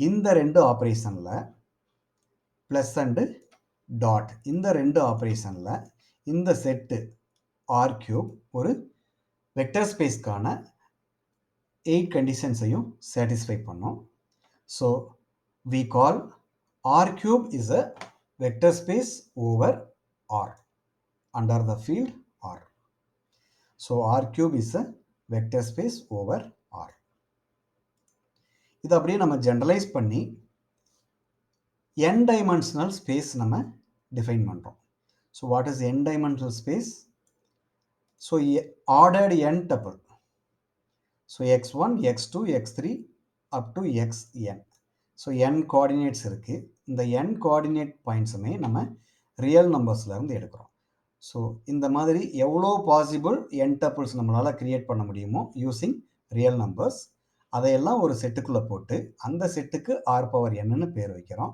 இந்த ரெண்டு ஆப்ரேஷனில் ப்ளஸ் அண்டு டாட், இந்த ரெண்டு ஆப்ரேஷனில் இந்த செட்டு ஆர் கியூப் ஒரு வெக்டர் ஸ்பேஸ்க்கான 8 கண்டிஷன்ஸையும் சாட்டிஸ்ஃபை பண்ணோம். So we call R cube is a vector space over R under the field R. So R cube is a vector space over R. இது அப்படியே நம்ம generalise பண்ணி n dimensional space நம்ம define பண்ணுறோம். So what is n dimensional space? So ordered n tuple. So x1, x2, x3 up to xn. So n coordinates இருக்குது. இந்த n coordinate பாயிண்ட்ஸுமே நம்ம real நம்பர்ஸ்லேருந்து எடுக்கிறோம். ஸோ இந்த மாதிரி எவ்வளோ பாசிபிள் n டப்பிள்ஸ் நம்மளால் க்ரியேட் பண்ண முடியுமோ யூஸிங் ரியல் நம்பர்ஸ், அதையெல்லாம் ஒரு செட்டுக்குள்ளே போட்டு அந்த செட்டுக்கு r⁴n பேர் வைக்கிறோம்.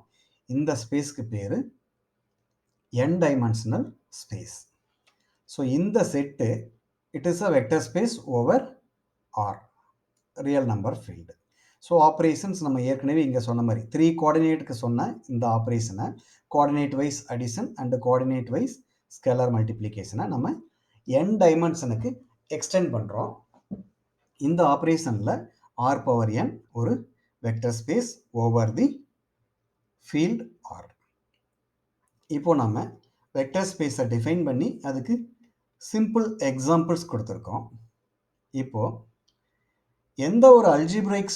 இந்த ஸ்பேஸ்க்கு பேர் n டைமென்ஷனல் ஸ்பேஸ். ஸோ இந்த set it is a vector space over R, real number field. So operations நம்ம ஏற்கனவே இங்கே சொன்ன மாதிரி 3 கோஆர்டினேட்டுக்கு சொன்ன இந்த ஆப்ரேஷனை coordinate wise addition and coordinate wise scalar மல்டிப்ளிகேஷனை நம்ம n டைமென்ஷனுக்கு எக்ஸ்டெண்ட் பண்ணுறோம். இந்த ஆப்ரேஷனில் r⁴n ஒரு vector space over the field R. இப்போ நம்ம வெக்டர் ஸ்பேஸை டிஃபைன் பண்ணி அதுக்கு சிம்பிள் எக்ஸாம்பிள்ஸ் கொடுத்துருக்கோம். இப்போது எந்த ஒரு அல்ஜிப்ரைக்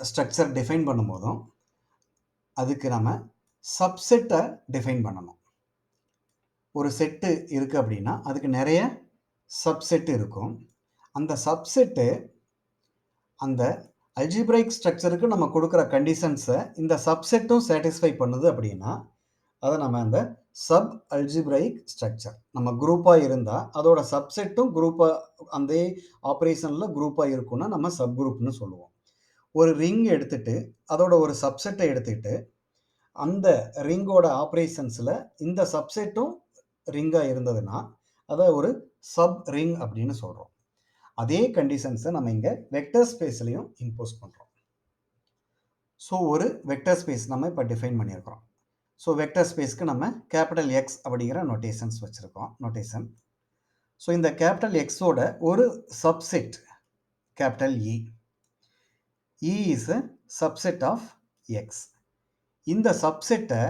ஸ்ட்ரக்சர் டிஃபைன் பண்ணும்போதும் அதுக்கு நம்ம சப்செட்டை டிஃபைன் பண்ணணும். ஒரு செட்டு இருக்குது அப்படின்னா அதுக்கு நிறைய சப்செட்டு இருக்கும். அந்த சப்செட்டு அந்த அல்ஜிப்ரைக் ஸ்ட்ரக்சருக்கு நம்ம கொடுக்குற கண்டிஷன்ஸை இந்த சப்செட்டும் சாட்டிஸ்ஃபை பண்ணுது அப்படின்னா அதை நம்ம அந்த சப் அல்ஜிப்ரைக் ஸ்ட்ரக்சர், நம்ம குரூப்பாக இருந்தால் அதோட சப்செட்டும் குரூப்பாக அந்த ஆப்ரேஷனில் குரூப்பாக இருக்குன்னா நம்ம சப் குரூப்னு சொல்லுவோம். ஒரு ரிங் எடுத்துகிட்டு அதோட ஒரு சப்செட்டை எடுத்துக்கிட்டு அந்த ரிங்கோட ஆப்ரேஷன்ஸில் இந்த சப்செட்டும் ரிங்காக இருந்ததுன்னா அதை ஒரு சப் ரிங் அப்படின்னு சொல்கிறோம். அதே கண்டிஷன்ஸை நம்ம இங்கே வெக்டர் ஸ்பேஸ்லையும் இம்போஸ் பண்ணுறோம். ஸோ ஒரு வெக்டர் ஸ்பேஸ் நம்ம இப்போ டிஃபைன் பண்ணியிருக்கிறோம். ஸோ வெக்டர் ஸ்பேஸ்க்கு நம்ம கேபிட்டல் எக்ஸ் அப்படிங்கிற நோட்டேஷன்ஸ் வச்சுருக்கோம், நோட்டேஷன். ஸோ இந்த கேபிட்டல் எக்ஸோட ஒரு subset capital E. E is a subset of X. இந்த சப்செட்டை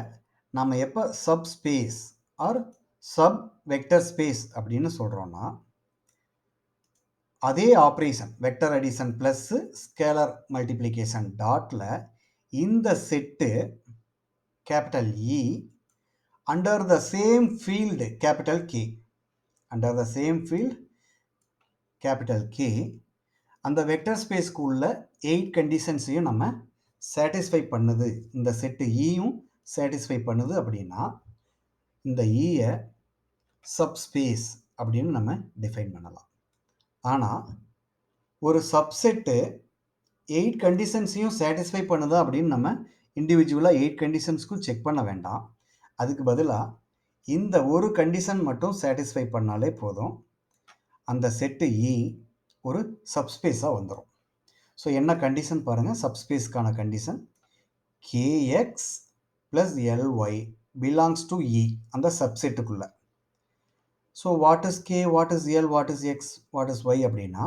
நம்ம எப்போ subspace or sub vector space அப்படின்னு சொல்கிறோன்னா அதே operation vector addition plus scalar multiplication டாட்டில் இந்த set capital E under the same field capital K, under the same field capital K, அந்த வெக்டர் ஸ்பேஸ்க்கு உள்ள 8 கண்டிஷன்ஸையும் நம்ம சாட்டிஸ்ஃபை பண்ணுது, இந்த செட்டு ஈயும் சாட்டிஸ்ஃபை பண்ணுது அப்படின்னா இந்த ஈயை சப்ஸ்பேஸ் அப்படின்னு நம்ம டிஃபைன் பண்ணலாம். ஆனால் ஒரு சப்செட்டு 8 கண்டிஷன்ஸையும் சாட்டிஸ்ஃபை பண்ணுதா அப்படின்னு நம்ம இண்டிவிஜுவலாக 8 கண்டிஷன்ஸ்க்கும் செக் பண்ண வேண்டாம். அதுக்கு பதிலாக இந்த ஒரு கண்டிஷன் மட்டும் சாட்டிஸ்ஃபை பண்ணாலே போதும். அந்த செட்டு இ ஒரு சப்ஸ்பேஸாக வந்துடும். ஸோ என்ன கண்டிஷன் பாருங்கள், சப்ஸ்பேஸ்க்கான condition kx plus ly belongs to E அந்த சப்செட்டுக்குள்ள. So what is k, what is l, what is x, what is y அப்படின்னா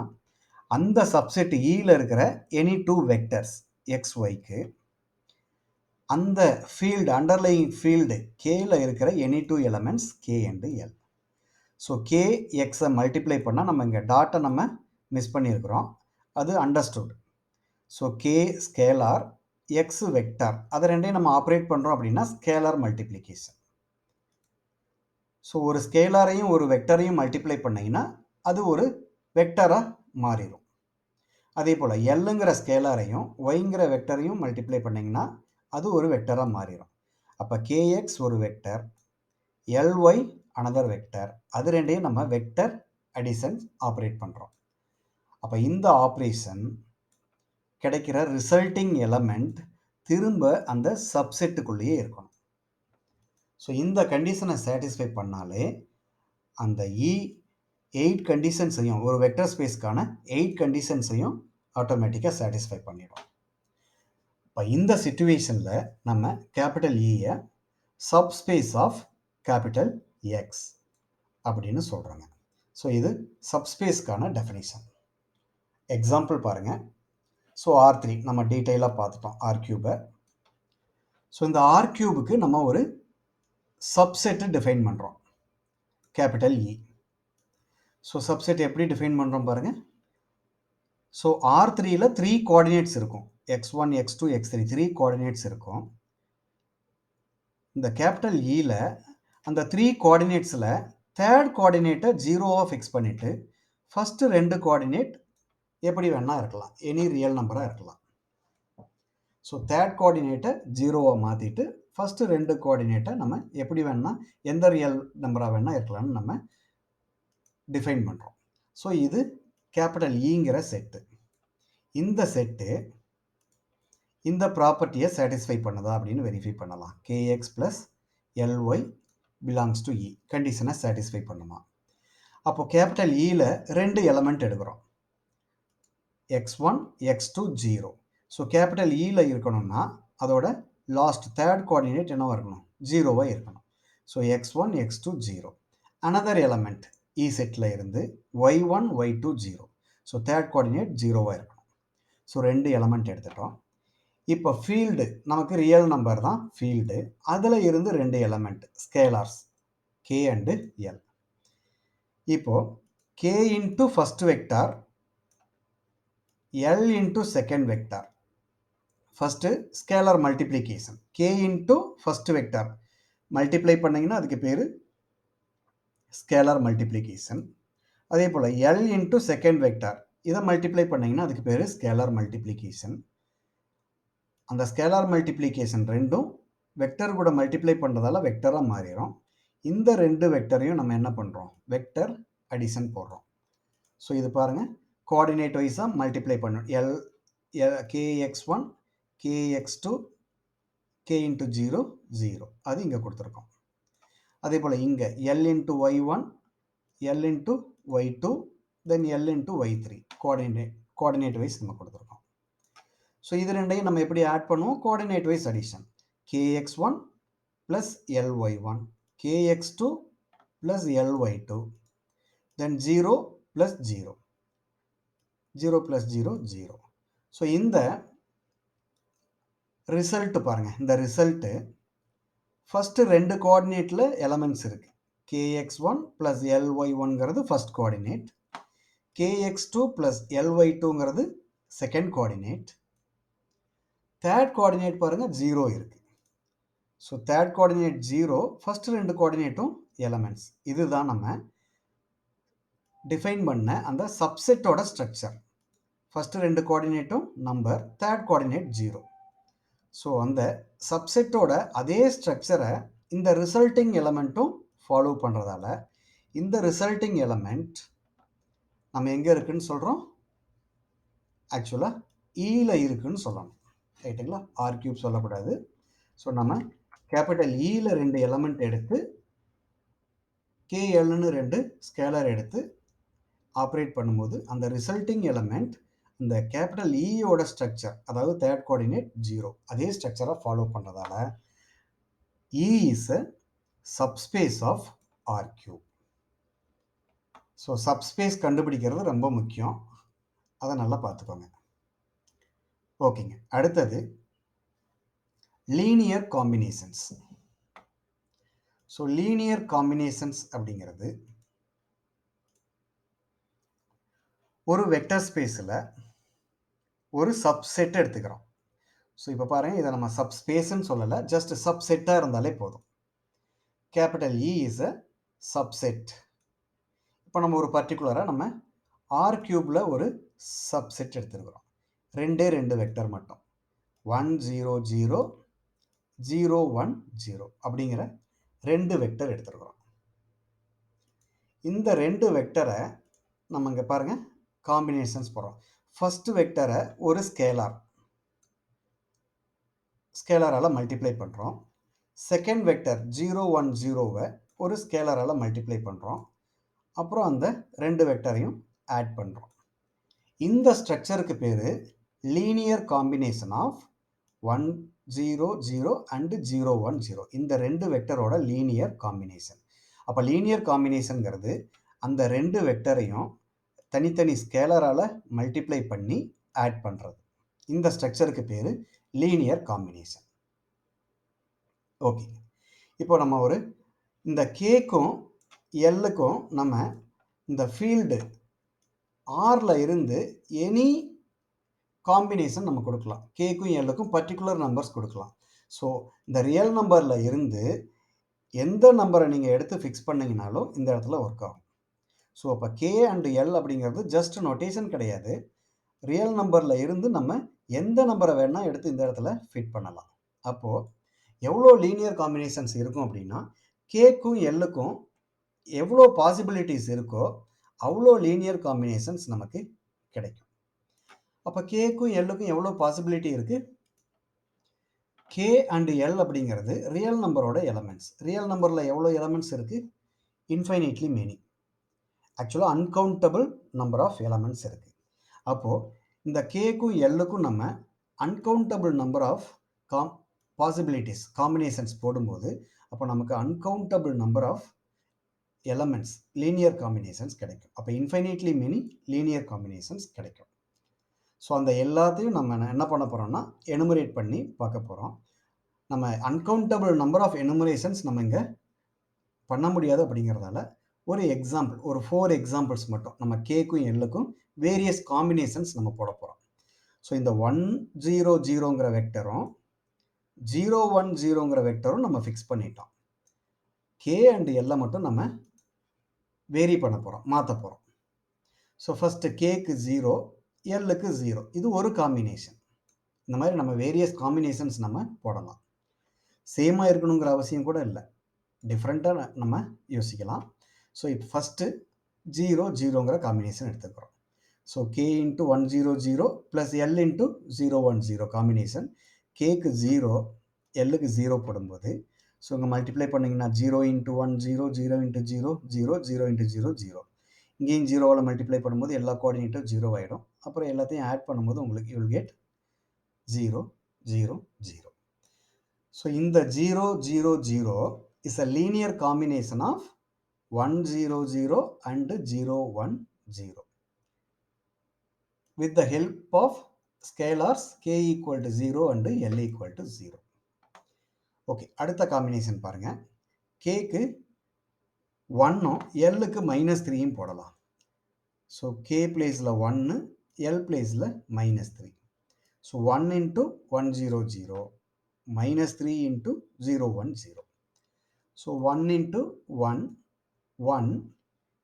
அந்த சப்செட் ஈல இருக்கிற எனி டூ வெக்டர்ஸ் எக்ஸ் ஒய்க்கு அந்த ஃபீல்டு அண்டர்லைங் ஃபீல்டு கேல இருக்கிற any two elements k and l. So k எக்ஸை மல்டிப்ளை பண்ணால் நம்ம இங்கே டாட்டை நம்ம மிஸ் பண்ணியிருக்கிறோம், அது understood. So k scalar x vector, அதை ரெண்டையும் நம்ம ஆப்ரேட் பண்ணுறோம் அப்படின்னா ஸ்கேலார் மல்டிப்ளிகேஷன். ஸோ ஒரு ஸ்கேலாரையும் ஒரு வெக்டரையும் மல்டிப்ளை பண்ணிங்கன்னா அது ஒரு வெக்டராக மாறிடும். அதே போல் எல்லுங்கிற ஸ்கேலாரையும் ஒய்ங்கிற வெக்டரையும் மல்டிப்ளை பண்ணிங்கன்னா அது ஒரு வெக்டராக மாறிடும். அப்போ கேஎக்ஸ் ஒரு வெக்டர், எல்ஒய் அனதர் வெக்டர், அது ரெண்டையும் நம்ம வெக்டர் அடிஷன் ஆப்ரேட் பண்ணுறோம். அப்போ இந்த ஆப்ரேஷன் கிடைக்கிற ரிசல்ட்டிங் எலமெண்ட் திரும்ப அந்த சப்செட்டுக்குள்ளேயே இருக்கணும். ஸோ இந்த கண்டிஷனை சாட்டிஸ்ஃபை பண்ணாலே அந்த இ 8 கண்டிஷன்ஸையும் ஒரு வெக்டர் ஸ்பேஸ்க்கான 8 கண்டிஷன்ஸையும் ஆட்டோமேட்டிக்காக சாட்டிஸ்ஃபை பண்ணிடும். இப்போ இந்த சிச்சுவேஷனில் நம்ம கேபிட்டல் இயை சப்ஸ்பேஸ் ஆஃப் கேபிட்டல் எக்ஸ் அப்படின்னு சொல்கிறாங்க. ஸோ இது சப்ஸ்பேஸ்க்கான டெஃபினிஷன். எக்ஸாம்பிள் பாருங்கள். ஸோ R3 நம்ம டீட்டெயிலாக பார்த்துட்டோம், ஆர் கியூபை. ஸோ இந்த ஆர் கியூபுக்கு நம்ம ஒரு சப்செட்டு டிஃபைன் பண்ணுறோம், கேபிட்டல் இ. ஸோ சப்செட் எப்படி டிஃபைன் பண்ணுறோம் பாருங்கள். ஸோ R3ல 3 கோஆர்டினேட்ஸ் இருக்கும், x1 x2 x3 3 கோஆர்டினேட்ஸ் இருக்கும். இந்த கேபிட்டல் இல அந்த 3 கோஆர்டினேட்ஸில் தேர்ட் கோஆர்டினேட்டை 0வாக ஃபிக்ஸ் பண்ணிவிட்டு ஃபஸ்ட்டு 2 கோஆர்டினேட் எப்படி வேணால் இருக்கலாம், எனி ரியல் நம்பராக இருக்கலாம். ஸோ தேர்ட் கோஆர்டினேட்டை 0வாக மாற்றிட்டு ஃபஸ்ட்டு 2 கோஆர்டினேட்டை நம்ம எப்படி வேணால் எந்த ரியல் நம்பராக வேணால் இருக்கலாம்னு நம்ம டிஃபைன் பண்ணுறோம். ஸோ இது கேபிட்டல் இங்கிற செட்டு. இந்த செட்டு இந்த ப்ராப்பர்ட்டியை சாட்டிஸ்ஃபை பண்ணுதா அப்படின்னு வெரிஃபை பண்ணலாம். kx plus ly belongs to E கண்டிஷனை சாட்டிஸ்ஃபை பண்ணுமா. அப்போ கேபிட்டல் இல 2 எலமெண்ட் எடுக்கிறோம், x1 x2 0. ஸோ கேபிட்டல் இல இருக்கணும்னா அதோட லாஸ்ட் தேர்ட் கோஆர்டினேட் என்னவா இருக்கணும், 0வாக இருக்கணும். So x1 x2 0. Another element E செட்டில் இருந்து y1 y2 0. So third coordinate 0வாக இருக்கணும். ஸோ 2 எலமெண்ட் எடுத்துட்டோம். இப்போ ஃபீல்டு நமக்கு ரியல் நம்பர் தான் ஃபீல்டு, அதில் இருந்து 2 element scalars K and L. இப்போது K into first vector, L into second vector. First scalar multiplication, K into first vector multiply பண்ணிங்கன்னா அதுக்கு பேர் ஸ்கேலார் மல்டிப்ளிகேஷன். அதே போல் எல் இன்ட்டு செகண்ட் வெக்டார் இதை மல்டிப்ளை பண்ணிங்கன்னா அதுக்கு பேர் ஸ்கேலார் மல்டிப்ளிகேஷன். அந்த ஸ்கேலார் மல்டிப்ளிகேஷன் ரெண்டும் வெக்டர் கூட மல்டிப்ளை பண்ணுறதால வெக்டராக மாறிடும். இந்த 2 வெக்டரையும் நம்ம என்ன பண்ணுறோம், வெக்டர் அடிஷன் போடுறோம். ஸோ இது பாருங்கள், கோஆர்டினேட் வைஸாக மல்டிப்ளை பண்ணணும். kx1 kx2 k இன்ட்டு 0 0 அது இங்கே கொடுத்துருக்கோம். அதே போல் இங்கே L into y1 L into y2 then L into y3 coordinate wise நம்ம கொடுத்துருக்கோம். ஸோ இது ரெண்டையும் நம்ம எப்படி ஆட் பண்ணுவோம், coordinate wise addition. kx1 plus ly1 kx2 plus ly2 then 0 plus 0 0 plus 0 0. So இந்த ரிசல்ட் பாருங்கள், இந்த ரிசல்ட்டு ஃபஸ்ட்டு 2 கோஆர்டினேட்டில் எலமெண்ட்ஸ் இருக்குது. kx1 plus ly1ங்கிறது ஃபஸ்ட் கோஆர்டினேட், kx2 plus ly2ங்கிறது செகண்ட் கோஆர்டினேட். தேர்ட் கோஆர்டினேட் பாருங்கள் 0 இருக்குது. ஸோ தேர்ட் கோஆர்டினேட் 0, ஃபஸ்ட்டு 2 கோஆர்டினேட்டும் elements. இதுதான் நம்ம டிஃபைன் பண்ண அந்த சப்செட்டோட ஸ்ட்ரக்சர். ஃபஸ்ட்டு 2 கோஆர்டினேட்டும் நம்பர், தேர்ட் கோஆர்டினேட் 0. ஸோ அந்த சப்செட்டோட அதே ஸ்ட்ரக்சரை இந்த ரிசல்ட்டிங் எலமெண்ட்டும் ஃபாலோ பண்ணுறதால இந்த ரிசல்ட்டிங் எலமெண்ட் நம்ம எங்கே இருக்குன்னு சொல்கிறோம், ஆக்சுவலாக ஈல இருக்குன்னு சொல்லணும். ரைட்டுங்களா? ஆர் கியூப் சொல்லக்கூடாது. ஸோ நம்ம கேபிட்டல் ஈல 2 எலமெண்ட் எடுத்து கேஎல்னு 2 ஸ்கேலர் எடுத்து ஆப்ரேட் பண்ணும்போது அந்த ரிசல்ட்டிங் எலமெண்ட் இந்த கேபிட்டல் ஈயோட ஸ்ட்ரக்சர், அதாவது தேர்ட் கோஆர்டினேட் 0, அதே ஸ்ட்ரக்சரை ஃபாலோ பண்ணுறதால E is a subspace of R cube. So subspace கண்டுபிடிக்கிறது ரொம்ப முக்கியம். அதை நல்லா பார்த்துக்கோங்க. ஓகேங்க. அடுத்தது linear combinations. So linear combinations அப்படிங்கிறது ஒரு வெக்டர் ஸ்பேஸில் ஒரு சப்செட் எடுத்துக்கிறோம். ஸோ இப்போ பாருங்கள், இதை நம்ம சப்ஸ்பேஸ்ன்னு சொல்லலை, ஜஸ்ட் சப்செட்டாக இருந்தாலே போதும். Capital E is a subset. இப்போ நம்ம ஒரு பர்டிகுலராக நம்ம ஆர் கியூபில் ஒரு சப்செட் எடுத்துருக்கிறோம். 2 வெக்டர் மட்டும் 1 0 0 0 1 0 அப்படிங்கிற 2 வெக்டர் எடுத்துருக்கிறோம். இந்த 2 வெக்டரை நம்ம இங்கே பாருங்கள் காம்பினேஷன்ஸ் போகிறோம். ஃபர்ஸ்ட் வெக்டரை ஒரு ஸ்கேலரால் மல்டிப்ளை பண்ணுறோம். செகண்ட் வெக்டர் 0 1 0வை ஒரு ஸ்கேலரால் மல்டிப்ளை பண்ணுறோம். அப்புறம் அந்த 2 வெக்டரையும் ஆட் பண்ணுறோம். இந்த ஸ்ட்ரக்சருக்கு பேர் லீனியர் காம்பினேஷன் ஆஃப் 1 0 0 அண்ட் 0 1 0. இந்த 2 வெக்டரோட லீனியர் காம்பினேஷன். அப்போ லீனியர் காம்பினேஷனுங்கிறது அந்த 2 வெக்டரையும் தனித்தனி ஸ்கேலரால் மல்டிப்ளை பண்ணி ஆட் பண்ணுறது. இந்த ஸ்ட்ரக்சருக்கு பேர் லீனியர் காம்பினேஷன். ஓகே, இப்போ நம்ம இந்த கேக்கும் எல்லுக்கும் நம்ம இந்த ஃபீல்டு ஆரில் இருந்து எனி காம்பினேஷன் நம்ம கொடுக்கலாம். கேக்கும் எல்லுக்கும் பர்டிகுலர் நம்பர்ஸ் கொடுக்கலாம். ஸோ இந்த ரியல் நம்பரில் இருந்து எந்த நம்பரை நீங்கள் எடுத்து ஃபிக்ஸ் பண்ணிங்கனாலும் இந்த இடத்துல ஒர்க் ஆகும். ஸோ அப்போ கே அண்ட் எல் அப்படிங்கிறது ஜஸ்ட் நோட்டேஷன் கிடையாது. ரியல் நம்பரில் இருந்து நம்ம எந்த நம்பரை வேணால் எடுத்து இந்த இடத்துல ஃபிட் பண்ணலாம். அப்போது எவ்வளோ லீனியர் காம்பினேஷன்ஸ் இருக்கும் அப்படின்னா, கேக்கும் எல்லுக்கும் எவ்வளோ பாசிபிலிட்டிஸ் இருக்கோ அவ்வளோ லீனியர் காம்பினேஷன்ஸ் நமக்கு கிடைக்கும். அப்போ கேக்கும் எல்லுக்கும் எவ்வளோ பாசிபிலிட்டி இருக்குது? கே அண்ட் எல் அப்படிங்கிறது ரியல் நம்பரோட எலமெண்ட்ஸ். ரியல் நம்பரில் எவ்வளோ எலமெண்ட்ஸ் இருக்குது? Infinitely many. ஆக்சுவலாக அன்கவுண்டபிள் நம்பர் ஆஃப் எலமெண்ட்ஸ் இருக்குது. அப்போது இந்த கேக்கும் எல்லுக்கும் நம்ம uncountable number of possibilities combinations போடும்போது அப்போ நமக்கு uncountable number of elements linear combinations கிடைக்கும். அப்போ இன்ஃபைனைட்லி மெனி லீனியர் காம்பினேஷன்ஸ் கிடைக்கும். ஸோ அந்த எல்லாத்தையும் நம்ம என்ன பண்ண போகிறோம்னா எனுமரேட் பண்ணி பார்க்க போகிறோம். நம்ம அன்கவுண்டபிள் நம்பர் ஆஃப் எனுமரேஷன்ஸ் நம்ம இங்கே பண்ண முடியாது. அப்படிங்கிறதால ஒரு எக்ஸாம்பிள், ஒரு 4 எக்ஸாம்பிள்ஸ் மட்டும் நம்ம கேக்கும் எல்லுக்கும் வேரியஸ் காம்பினேஷன்ஸ் நம்ம போட போகிறோம். ஸோ இந்த 1 0 0ங்கிற வெக்டரும் 0 1 0ங்கிற வெக்டரும் நம்ம ஃபிக்ஸ் பண்ணிட்டோம். கே அண்ட் எல்லை மட்டும் நம்ம வேரி பண்ண போகிறோம், மாற்ற போகிறோம். ஸோ ஃபஸ்ட்டு கேக்கு 0, எல்லுக்கு 0. இது ஒரு காம்பினேஷன். இந்த மாதிரி நம்ம வேரியஸ் காம்பினேஷன்ஸ் நம்ம போடலாம். சேமாக இருக்கணுங்கிற அவசியம் கூட இல்லை, டிஃப்ரெண்ட்டாக நம்ம யோசிக்கலாம். ஸோ இப்போ ஃபஸ்ட்டு 0 0ங்கிற காம்பினேஷன் எடுத்துக்கிறோம். So K into 1 0 0 plus L into 0 1 0 combination. கேக்கு 0, எல்லுக்கு 0 போடும்போது ஸோ இங்கே மல்டிப்ளை பண்ணிங்கன்னா 0 இன்ட்டு 1 0 0 இன்ட்டு 0 0 0 இன்ட்டு 0 0. இங்கேயும் 0வால் மல்டிப்ளை பண்ணும்போது எல்லா கோஆர்டினேட்டும் 0 ஆகிடும். அப்புறம் எல்லாத்தையும் ஆட் பண்ணும்போது உங்களுக்கு யூ வில் கெட் 0 0 0. ஸோ இந்த 0 0 0 is a linear combination of 1 0 0 and 0 1 0 with the help of scalars k equal to 0 and l equal to 0. Okay, அடுத்த காம்பினேஷன் பாருங்கள். கேக்கு 1ம் எல்லுக்கு -3யும் போடலாம். ஸோ கே பிளேஸில் 1, எல் பிளேஸில் -3. So 1 into 1 0 0 -3 into 0 1 0. So 1 into 1 1,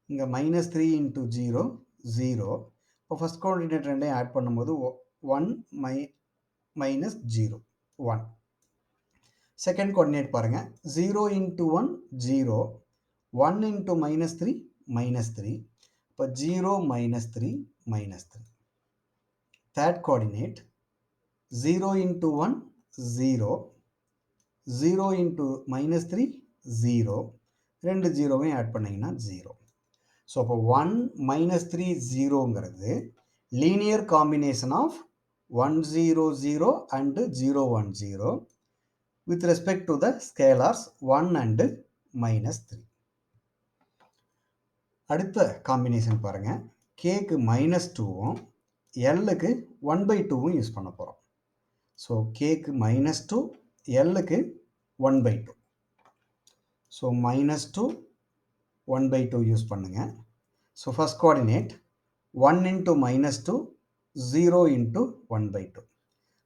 இங்கே -3 into 0 0. இப்போ first coordinate ரெண்டையும் add பண்ணும்போது 1 minus 0 1. Second coordinate பாருங்கள், 0 இன்ட்டு 1 0, 1 இன்ட்டு -3 -3. இப்போ 0 -3 -3. தேர்ட் கோஆர்டினேட் 0 into 1 0, 0 into -3 0, ரெண்டு ஜீரோவையும் ஆட் பண்ணிங்கன்னா 0. ஸோ அப்போ 1 -3 0ங்கிறது linear combination of 1 0 0 and 0 1 0 with respect to the scalars 1 and -3. அடுத்த காம்பினேஷன் பாருங்க, கேக்கு -2வும் எல்லுக்கு 1/2வும் யூஸ் பண்ண போகிறோம். ஸோ கேக்கு -2, எல்லுக்கு 1/2. ஸோ -2 1/2 யூஸ் பண்ணுங்க. So first coordinate 1 into -2 0 into 1/2.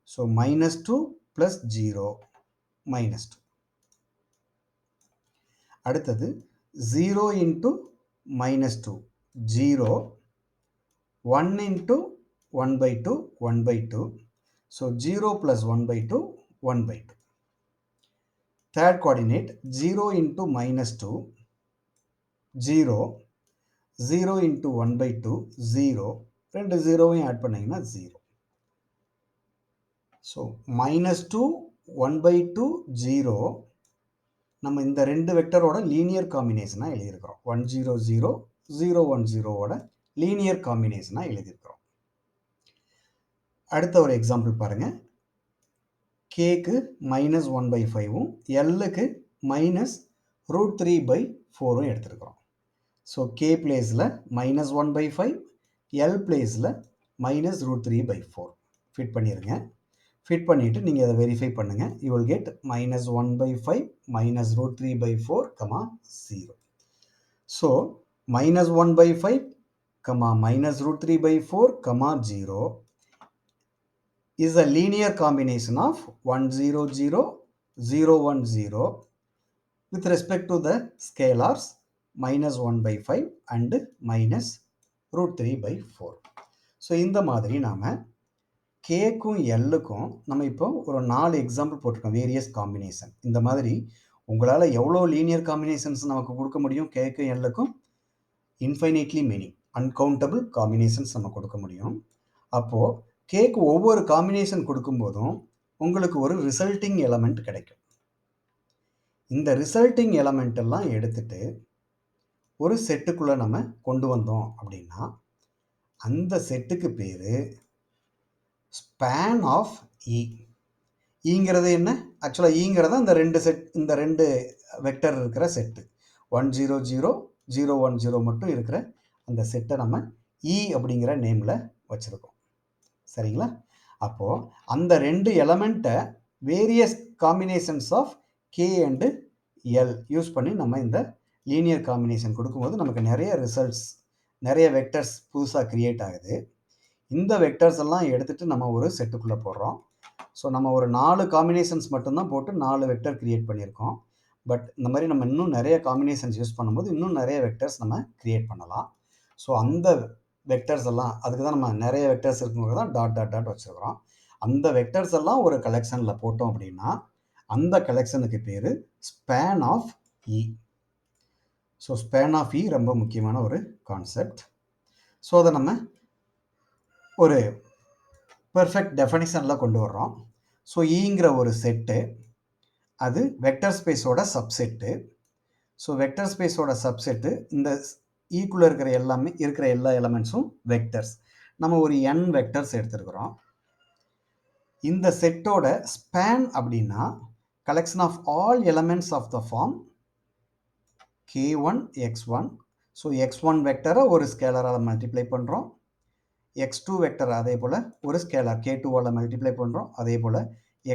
So -2 plus 0 -2. அடுத்தது 0 into -2 0, 1 into 1/2 1/2. So 0 plus 1/2 1/2. Third coordinate 0 into -2 0, 0 into 1/2 0, ரெண்டு ஜீரோவையும் add பண்ணீங்கன்னா 0. So -2 1/2 0 நம்ம இந்த ரெண்டு வெக்டரோட லீனியர் காம்பினேஷனாக எழுதியிருக்கிறோம். 1 0 0 0 1 0ஓட லீனியர் காம்பினேஷனாக எழுதியிருக்கிறோம். அடுத்த ஒரு எக்ஸாம்பிள் பாருங்க, கேக்கு -1/5வும் எல்லுக்கு -√3/4ம் எடுத்திருக்கிறோம். ஸோ கே பிளேஸில் -1/5, எல் பிளேஸில் -√3/4 ஃபிட் பண்ணிடுங்க. ஃபிட் பண்ணிவிட்டு நீங்கள் அதை வெரிஃபை பண்ணுங்கள். You will get -1/5 -√3/4, 0. So -1/5, -√3/4, 0 is a linear combination of 1 0 0 0 1 0 with respect to the scalars -1/5 and -√3/4. So இந்த மாதிரி நாம் கேக்கும் எல்லுக்கும் நம்ம இப்போ ஒரு 4 எக்ஸாம்பிள் போட்டிருக்கோம், வேரியஸ் காம்பினேஷன். இந்த மாதிரி உங்களால் எவ்வளோ லீனியர் காம்பினேஷன்ஸ் நமக்கு கொடுக்க முடியும்? கேக்கும் எல்லுக்கும் இன்ஃபைனைட்லி மெனி, அன்கவுண்டபிள் காம்பினேஷன்ஸ் நம்ம கொடுக்க முடியும். அப்போது கேக்கு ஒவ்வொரு காம்பினேஷன் கொடுக்கும்போதும் உங்களுக்கு ஒரு ரிசல்ட்டிங் எலமெண்ட் கிடைக்கும். இந்த ரிசல்ட்டிங் எலமெண்ட் எல்லாம் எடுத்துட்டு ஒரு செட்டுக்குள்ளே நம்ம கொண்டு வந்தோம் அப்படின்னா அந்த செட்டுக்கு பேர் ஸ்பேன் ஆஃப் இ. ஈங்கிறது என்ன? ஆக்சுவலாக ஈங்கிறத இந்த ரெண்டு வெக்டர் இருக்கிற செட்டு 1 0 0 0 1 0 மட்டும் இருக்கிற அந்த செட்டை நம்ம இ அப்படிங்கிற நேமில் வச்சுருக்கோம். சரிங்களா? அப்போது அந்த ரெண்டு எலமெண்ட்டை various combinations of K and L use பண்ணி நம்ம இந்த லீனியர் காம்பினேஷன் கொடுக்கும்போது நமக்கு நிறைய ரிசல்ட்ஸ், நிறைய வெக்டர்ஸ் புதுசாக க்ரியேட் ஆகுது. இந்த வெக்டர்ஸ் எல்லாம் எடுத்துகிட்டு நம்ம ஒரு செட்டுக்குள்ளே போடுறோம். ஸோ நம்ம ஒரு 4 காம்பினேஷன்ஸ் மட்டும்தான் போட்டு 4 வெக்டர் க்ரியேட் பண்ணியிருக்கோம். பட் இந்த மாதிரி நம்ம இன்னும் நிறைய காம்பினேஷன்ஸ் யூஸ் பண்ணும்போது இன்னும் நிறைய வெக்டர்ஸ் நம்ம க்ரியேட் பண்ணலாம். ஸோ அந்த வெக்டர்ஸ் எல்லாம், அதுக்கு தான் நம்ம நிறைய வெக்டர்ஸ் இருக்கும்போது தான் டாட் டாட் டாட் வச்சுருக்கிறோம். அந்த வெக்டர்ஸ் எல்லாம் ஒரு கலெக்ஷனில் போட்டோம் அப்படின்னா அந்த கலெக்ஷனுக்கு பேர் span of E. So span of E ரொம்ப முக்கியமான ஒரு கான்செப்ட். ஸோ அதை நம்ம ஒரு பெர்ஃபெக்ட் டெஃபனிஷனில் கொண்டு வர்றோம். ஸோ ஈங்கிற ஒரு செட்டு அது வெக்டர் ஸ்பேஸோட சப்செட்டு. ஸோ வெக்டர் ஸ்பேஸோட சப்செட்டு இந்த ஈக்குள்ளே இருக்கிற எல்லா எலமெண்ட்ஸும் வெக்டர்ஸ். நம்ம ஒரு n வெக்டர்ஸ் எடுத்துருக்கிறோம். இந்த செட்டோட ஸ்பேன் அப்படின்னா collection of all elements of the form k1 x1. So x1 வெக்டரை ஒரு ஸ்கேலரால் மல்டிப்ளை பண்ணுறோம். x2 வெக்டர் அதே போல் ஒரு ஸ்கேலர் k2வால் மல்டிப்ளை பண்ணுறோம். அதே போல்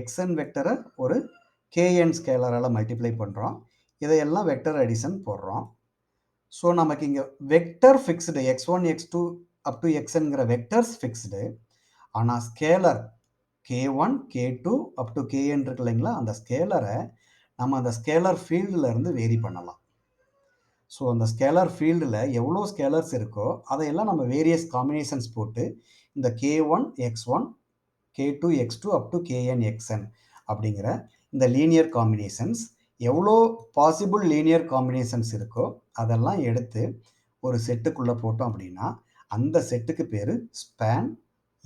xn வெக்டரை ஒரு kn ஸ்கேலரால் மல்டிப்ளை பண்ணுறோம். இதையெல்லாம் வெக்டர் அடிஷன் போடுறோம். ஸோ நமக்கு இங்கே vector fixed x1 x2 up to xnங்கிற வெக்டர்ஸ் ஃபிக்ஸ்டு. ஆனால் scalar k1 k2 up to kn இருக்கு இல்லைங்களா, அந்த ஸ்கேலரை நம்ம அந்த ஸ்கேலர் ஃபீல்டில் இருந்து வேரி பண்ணலாம். ஸோ அந்த ஸ்கேலர் ஃபீல்டில் எவ்வளோ ஸ்கேலர்ஸ் இருக்கோ அதையெல்லாம் நம்ம வேரியஸ் காம்பினேஷன்ஸ் போட்டு இந்த k1 x1 k2 x2 up to kn xn அப்படிங்கிற இந்த லீனியர் காம்பினேஷன்ஸ் எவ்வளோ பாசிபிள் லீனியர் காம்பினேஷன்ஸ் இருக்கோ அதெல்லாம் எடுத்து ஒரு செட்டுக்குள்ளே போட்டோம் அப்படின்னா அந்த செட்டுக்கு பேர் span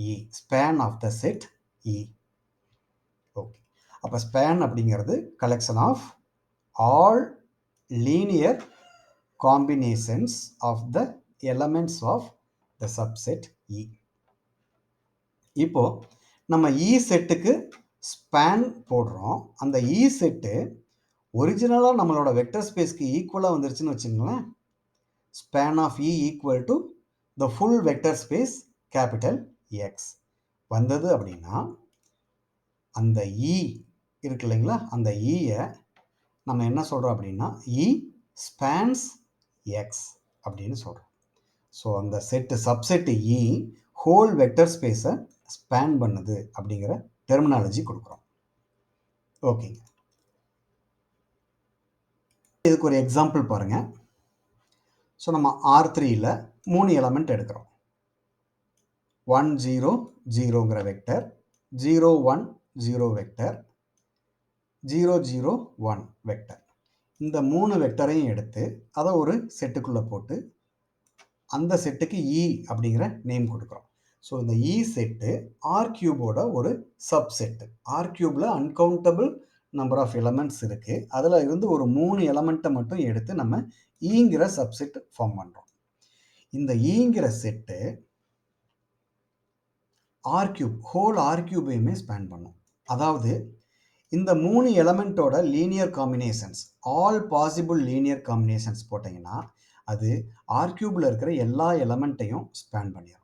E. Span of the set E. Okay. அப்போ span அப்படிங்கிறது collection of all linear combinations of the elements of the subset E. இப்போ நம்ம E செட்டுக்கு ஸ்பேன் போடுறோம். அந்த E செட்டு ஒரிஜினலாக நம்மளோட வெக்டர் ஸ்பேஸ்க்கு ஈக்குவலாக வந்துருச்சுன்னு வச்சுங்களேன். Span of E equal to the full vector space capital X வந்தது அப்படின்னா அந்த E இருக்கு இல்லைங்களா, அந்த ஈயை நம்ம என்ன சொல்கிறோம் அப்படின்னா E ஸ்பேன்ஸ் எக்ஸ் அப்படின்னு சொல்கிறோம். ஸோ அந்த set subset E whole vector ஸ்பேஸை ஸ்பேன் பண்ணுது அப்படிங்கிற டெர்மினாலஜி கொடுக்குறோம். ஓகேங்க. இதுக்கு ஒரு எக்ஸாம்பிள் பாருங்க. ஸோ நம்ம R3ல 3 எலமெண்ட் எடுக்கிறோம். 1 0 0ங்கிற வெக்டர், 0 1 0 வெக்டர், 0 0 1 வெக்டர். இந்த 3 வெக்டரையும் எடுத்து அதை ஒரு செட்டுக்குள்ளே போட்டு அந்த செட்டுக்கு E அப்படிங்கிற நேம் கொடுக்குறோம். ஸோ இந்த E செட்டு R கியூபோட ஒரு சப்செட்டு. R கியூபில் அன்கவுண்டபிள் நம்பர் ஆஃப் எலமெண்ட்ஸ் இருக்குது. அதில் இருந்து ஒரு 3 எலமெண்ட்டை மட்டும் எடுத்து நம்ம ஈங்கிற சப்செட் ஃபார்ம் பண்ணுறோம். இந்த ஈங்கிற set R cube whole R கியூபையுமே ஸ்பேன் பண்ணும். அதாவது இந்த 3 எலமெண்ட்டோட linear combinations, all possible linear combinations போட்டிங்கன்னா அது R கியூபில் இருக்கிற எல்லா எலமெண்ட்டையும் ஸ்பேன் பண்ணிடும்.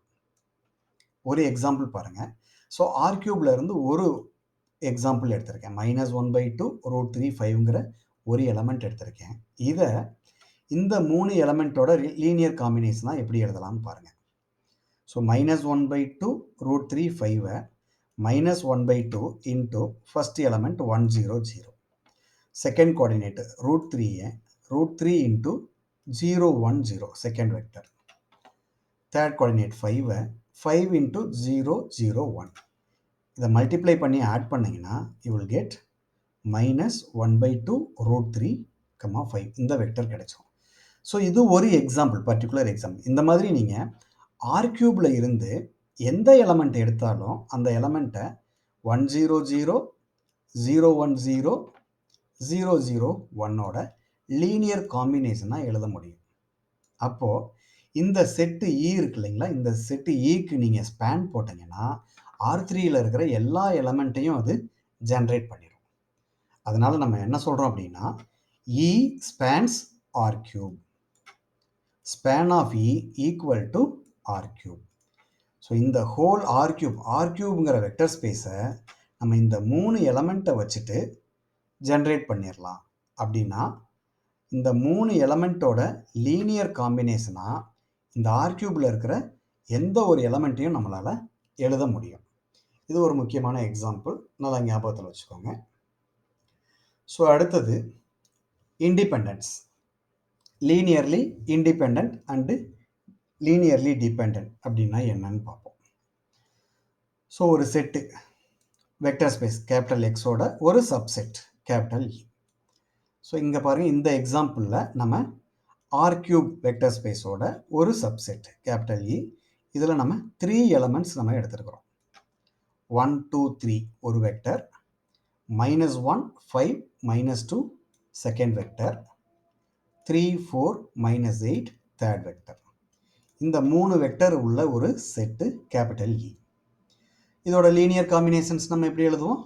ஒரு எக்ஸாம்பிள் பாருங்கள். ஸோ R கியூபில் இருந்து ஒரு எக்ஸாம்பிள் எடுத்திருக்கேன். -1/2 √3 5ங்கிற ஒரு எலமெண்ட் எடுத்திருக்கேன். இதை இந்த 3 எலமெண்ட்டோட லீனியர் காம்பினேஷனாக எப்படி எழுதலாம்னு பாருங்கள். So -1/2 √3 5 -1/2 into first element 1 0 0, second coordinate √3 √3 into 0 1 0 second vector, third coordinate 5 5 into 0 0 1. இதை மல்டிப்ளை பண்ணி ஆட் பண்ணிங்கன்னா யூ வில் கெட் -1/2 √3, 5 இந்த வெக்டர் கிடைச்சோம். ஸோ இது ஒரு எக்ஸாம்பிள், பர்டிகுலர் எக்ஸாம்பிள். இந்த மாதிரி நீங்கள் ஆர் கியூபில் இருந்து எந்த எலமெண்ட் எடுத்தாலும் அந்த எலமெண்ட்டை 1 0 0 0 1 0 0 0 1ஓட லீனியர் காம்பினேஷனாக எழுத முடியும். அப்போது இந்த செட்டு E இருக்கு இல்லைங்களா, இந்த செட்டு Eக்கு நீங்கள் ஸ்பேன் போட்டிங்கன்னா R3யில் இருக்கிற எல்லா எலமெண்ட்டையும் அது ஜென்ரேட் பண்ணிடும். அதனால் நம்ம என்ன சொல்கிறோம் அப்படின்னா E spans R cube. Span of E equal to R cube. So இந்த ஹோல் R கியூப்ங்கிற வெக்டர் ஸ்பேஸை நம்ம இந்த 3 எலமெண்ட்டை வச்சுட்டு ஜென்ரேட் பண்ணிடலாம். அப்படின்னா இந்த 3 எலமெண்ட்டோட லீனியர் காம்பினேஷனாக இந்த R கியூபில் இருக்கிற எந்த ஒரு எலமெண்ட்டையும் நம்மளால் எழுத முடியும். இது ஒரு முக்கியமான எக்ஸாம்பிள், நல்லா ஞாபகத்தில் வச்சுக்கோங்க. ஸோ அடுத்தது independence. Linearly independent and linearly dependent அப்படின்னா என்னன்னு பார்ப்போம். ஸோ ஒரு செட்டு வெக்டர் ஸ்பேஸ் கேபிட்டல் எக்ஸோட ஒரு சப்செட் கேபிட்டல் இ. ஸோ இங்கே பாருங்கள், இந்த எக்ஸாம்பிளில் நம்ம R கியூப் வெக்டர் ஸ்பேஸோட ஒரு சப்செட் கேபிட்டல் இ. இதில் நம்ம 3 எலமெண்ட்ஸ் நம்ம எடுத்துருக்கிறோம். 1 2 3 ஒரு vector, -1 5 -2 second vector, 3 4 -8 third vector. இந்த 3 வெக்டர் உள்ள ஒரு செட்டு கேபிட்டல் இ. இதோட லீனியர் காம்பினேஷன்ஸ் நம்ம எப்படி எழுதுவோம்?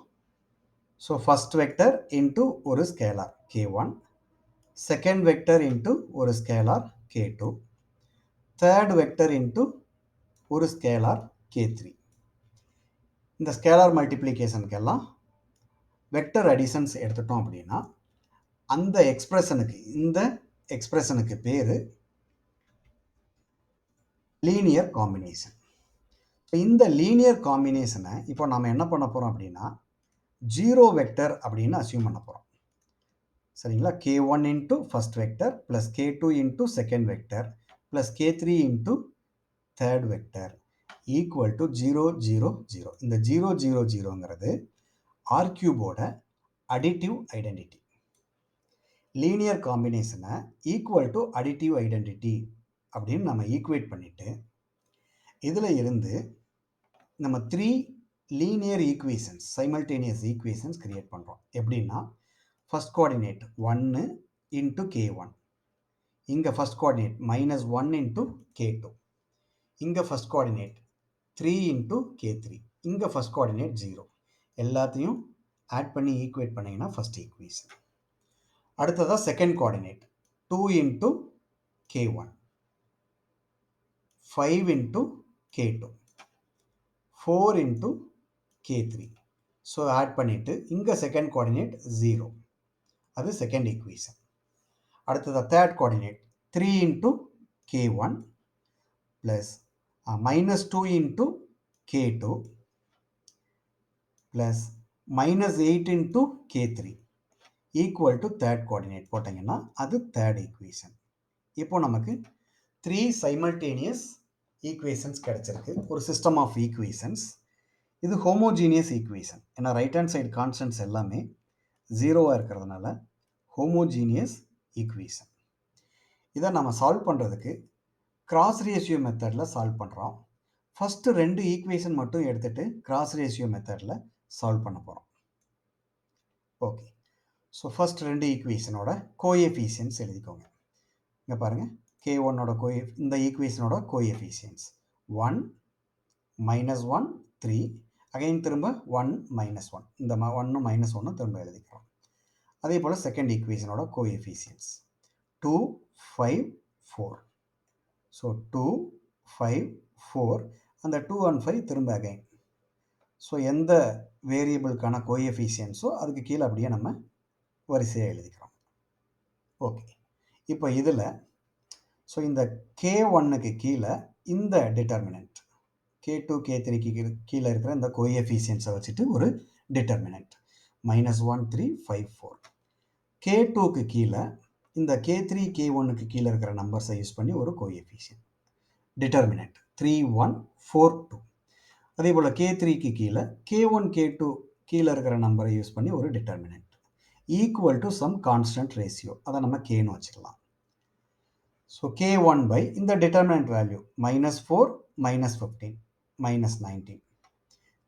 ஸோ ஃபர்ஸ்ட் வெக்டர் இன்ட்டு ஒரு scalar k1, second vector into ஒரு scalar k2, third vector into ஒரு ஸ்கேலார் k3. இந்த ஸ்கேலார் மல்டிப்ளிகேஷனுக்கெல்லாம் வெக்டர் அடிஷன்ஸ் எடுத்துட்டோம் அப்படின்னா அந்த எக்ஸ்பிரஷனுக்கு, இந்த எக்ஸ்பிரஷனுக்கு பேர் லீனியர் காம்பினேஷன். இந்த லீனியர் காம்பினேஷனை இப்போ நம்ம என்ன பண்ண போகிறோம் அப்படின்னா 0 வெக்டர் அப்படின்னு அசியூம் பண்ண போகிறோம். சரிங்களா? k1 into first vector plus k2 into second vector plus k3 into third vector equal to 0 0 0. இந்த 0 0 0ங்கிறது R கியூபோட அடிட்டிவ் ஐடென்டிட்டி. லீனியர் காம்பினேஷனை ஈக்குவல் டு அடிட்டிவ் ஐடென்டிட்டி அப்படின்னு நம்ம ஈக்குவேட் பண்ணிட்டு இதில் இருந்து நம்ம 3 linear equations simultaneous equations create பண்ணுறோம். எப்படின்னா ஃபர்ஸ்ட் கோஆர்டினேட் 1 இன்ட்டு k1, இங்கே ஃபர்ஸ்ட் கோஆர்டினேட் -1 இன்ட்டு k2, இங்கே ஃபர்ஸ்ட் கோஆர்டினேட் 3 இன்ட்டு k3, இங்கே ஃபர்ஸ்ட் கோஆர்டினேட் 0. எல்லாத்தையும் ஆட் பண்ணி ஈக்குவேட் பண்ணிங்கன்னா ஃபர்ஸ்ட் ஈக்குவேஷன். அடுத்ததாக second coordinate 2 into k1, 5 into k2, 4 into k3. So add பண்ணிவிட்டு இங்கே செகண்ட் கோஆர்டினேட் 0, அது செகண்ட் ஈக்குவேஷன். அடுத்தது third coordinate 3 into k1 plus -2 into k2 plus -8 into k3 equal to third coordinate போட்டிங்கன்னா அது third equation. இப்போ நமக்கு 3 simultaneous equations கிடைச்சிருக்கு, ஒரு சிஸ்டம் ஆஃப் ஈக்குவேஷன்ஸ். இது ஹோமோஜீனியஸ் ஈக்குவேஷன், ஏன்னா ரைட் ஹேண்ட் சைடு கான்ஸ்டன்ட்ஸ் எல்லாமே ஜீரோவாக இருக்கிறதுனால ஹோமோஜீனியஸ் ஈக்குவேஷன். இதை நம்ம சால்வ் பண்ணுறதுக்கு கிராஸ் ரேஷியோ மெத்தடில் சால்வ் பண்ணுறோம். ஃபஸ்ட்டு 2 ஈக்குவேஷன் மட்டும் எடுத்துகிட்டு கிராஸ் ரேஷியோ மெத்தடில் சால்வ் பண்ண போகிறோம். ஓகே, ஸோ ஃபஸ்ட் 2 ஈக்குவேஷனோட கோஎஃபிஷியன்ஸ் எழுதிக்கோங்க. இங்கே பாருங்கள், k1ஓட இந்த ஈக்குவேஷனோட கோஎஃபிஷியன்ஸ் 1 -1 3, அகைன் திரும்ப 1 -1, இந்த 1 -1 திரும்ப எழுதிக்கிறோம். அதே போல் செகண்ட் ஈக்குவேஷனோட கோஎஃபிஷியன்ஸ் 2 5 4. ஸோ 2 5 4, அந்த 2 and 5 திரும்ப அகைன். ஸோ எந்த வேரியபிளுக்கான கோஎஃபிஷியன்ஸோ அதுக்கு கீழே அப்படியே நம்ம வரிசையாக எழுதிக்கிறோம். ஓகே, இப்போ இதில் ஸோ இந்த k1க்கு கீழே இந்த டிட்டர்மினன்ட், k2 k3க்கு கீழே இருக்கிற இந்த கோஎஃபிஷியன்ஸை வச்சுட்டு ஒரு டிட்டர்மினன்ட் -1 3 5 4. k2க்கு கீழே இந்த k3 k1க்கு கீழே இருக்கிற நம்பர்ஸை யூஸ் பண்ணி ஒரு கோஎஃபிஷியன்ட் டிட்டர்மினன்ட் 3 1 4 2. அதே போல் k3க்கு கீழே k1 k2 கீழே இருக்கிற நம்பரை யூஸ் பண்ணி ஒரு determinant equal to some constant ratio, அதை நம்ம kன்னு வச்சுக்கலாம். ஸோ k1 பை இந்த determinant value -4 -15 -19,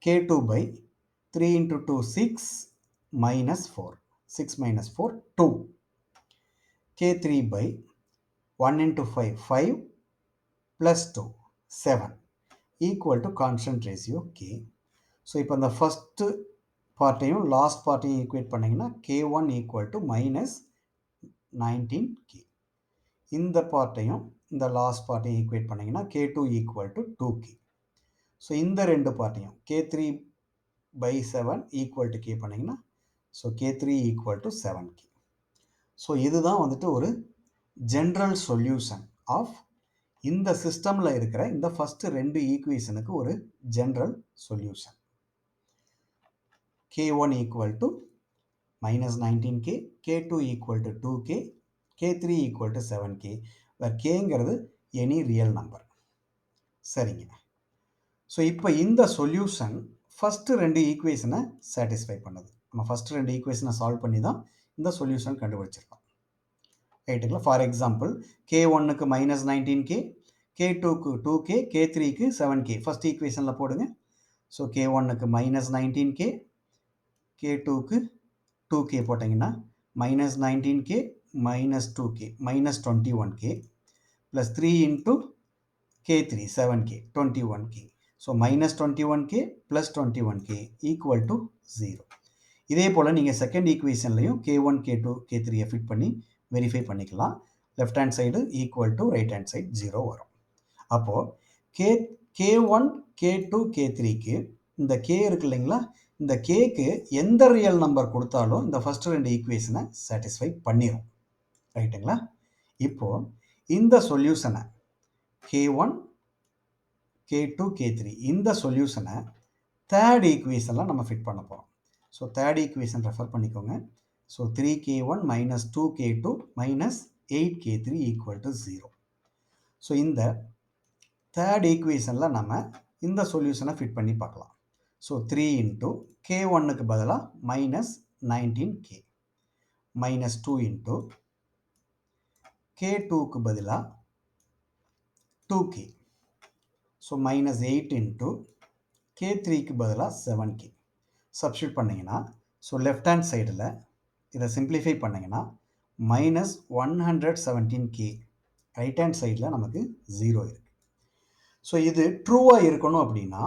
k2 by 3 into 2 6 -4, 6 -4 2, k3 by 1 into 5 5 plus 2 7 equal to constant ratio k. So இப்போ இந்த ஃபஸ்ட்டு பார்ட்டையும் லாஸ்ட் பார்ட்டையும் ஈக்குவேட் பண்ணிங்கன்னா k1 equal to -19k. இந்த பார்ட்டையும் இந்த லாஸ்ட் பார்ட்டையும் ஈக்குவேட் பண்ணிங்கன்னா k2 equal to 2k. So இந்த ரெண்டு பார்ட்டையும் k3 by 7 equal to k பண்ணிங்கன்னா so k3 equal to 7k. So இதுதான் வந்துட்டு ஒரு ஜென்ரல் சொல்யூஷன் ஆஃப் இந்த சிஸ்டமில் இருக்கிற இந்த ஃபஸ்ட்டு 2 ஈக்குவேஷனுக்கு ஒரு general solution. k1 equal to -19k, k2 equal to 2k, k3 equal to 7k, where kங்கிறது எனி ரியல் நம்பர். சரிங்க, ஸோ இப்போ இந்த சொல்யூஷன் ஃபஸ்ட்டு 2 ஈக்குவேஷனை சாட்டிஸ்ஃபை பண்ணுது. நம்ம ஃபஸ்ட்டு 2 ஈக்குவேஷனை சால்வ் பண்ணி தான் இந்த சொல்யூஷன் கண்டுபிடிச்சிருக்கோம், ரைட்டுங்களா? ஃபார் எக்ஸாம்பிள் k1க்கு -19k, k2க்கு 2k, k3க்கு 7k ஃபஸ்ட் ஈக்குவேஷனில் போடுங்க. ஸோ k1க்கு -19k, k2க்கு 2k போட்டிங்கன்னா -19k -2k -21k plus 3 into k3 7k 21k. So -21k plus 21k equal to 0. இதே போல் நீங்கள் செகண்ட் ஈக்குவேஷன்லையும் k1 k2 k3 ஃபிட் பண்ணி வெரிஃபை பண்ணிக்கலாம். Left hand side equal to right hand side 0 வரும். அப்போது k1 k2 k3க்கு இந்த k இருக்கு இல்லைங்களா, இந்த கேக்கு எந்த ரியல் நம்பர் கொடுத்தாலும் இந்த ஃபஸ்ட்டு 2 ஈக்குவேஷனை சாட்டிஸ்ஃபை பண்ணிடும், ரைட்டுங்களா? இப்போது இந்த சொல்யூஷனை k1 k2 k3 இந்த சொல்யூஷனை தேர்ட் ஈக்குவேஷனில் நம்ம ஃபிட் பண்ண போகிறோம். ஸோ தேர்ட் ஈக்குவேஷன் ரெஃபர் பண்ணிக்கோங்க. So 3k1 -2k2 -8k3 equal to 0. So இந்த தேர்ட் ஈக்குவேஷனில் நம்ம இந்த சொல்யூஷனை ஃபிட் பண்ணி பார்க்கலாம். ஸோ 3 இன்ட்டு k1க்கு பதிலாக -19k -2 இன்ட்டு k2க்கு பதிலாக 2k. ஸோ -8 இன்ட்டு K3க்கு பதிலா 7K. சப்ஸ்டிட்யூட் பண்ணீங்கன்னா, ஸோ லெஃப்ட் ஹேண்ட் சைடில் இதை சிம்பிளிஃபை பண்ணீங்கன்னா -117K. ரைட் ஹேண்ட் சைடில் நமக்கு 0 இருக்கு. ஸோ இது ட்ரூவாக இருக்கணும் அப்படின்னா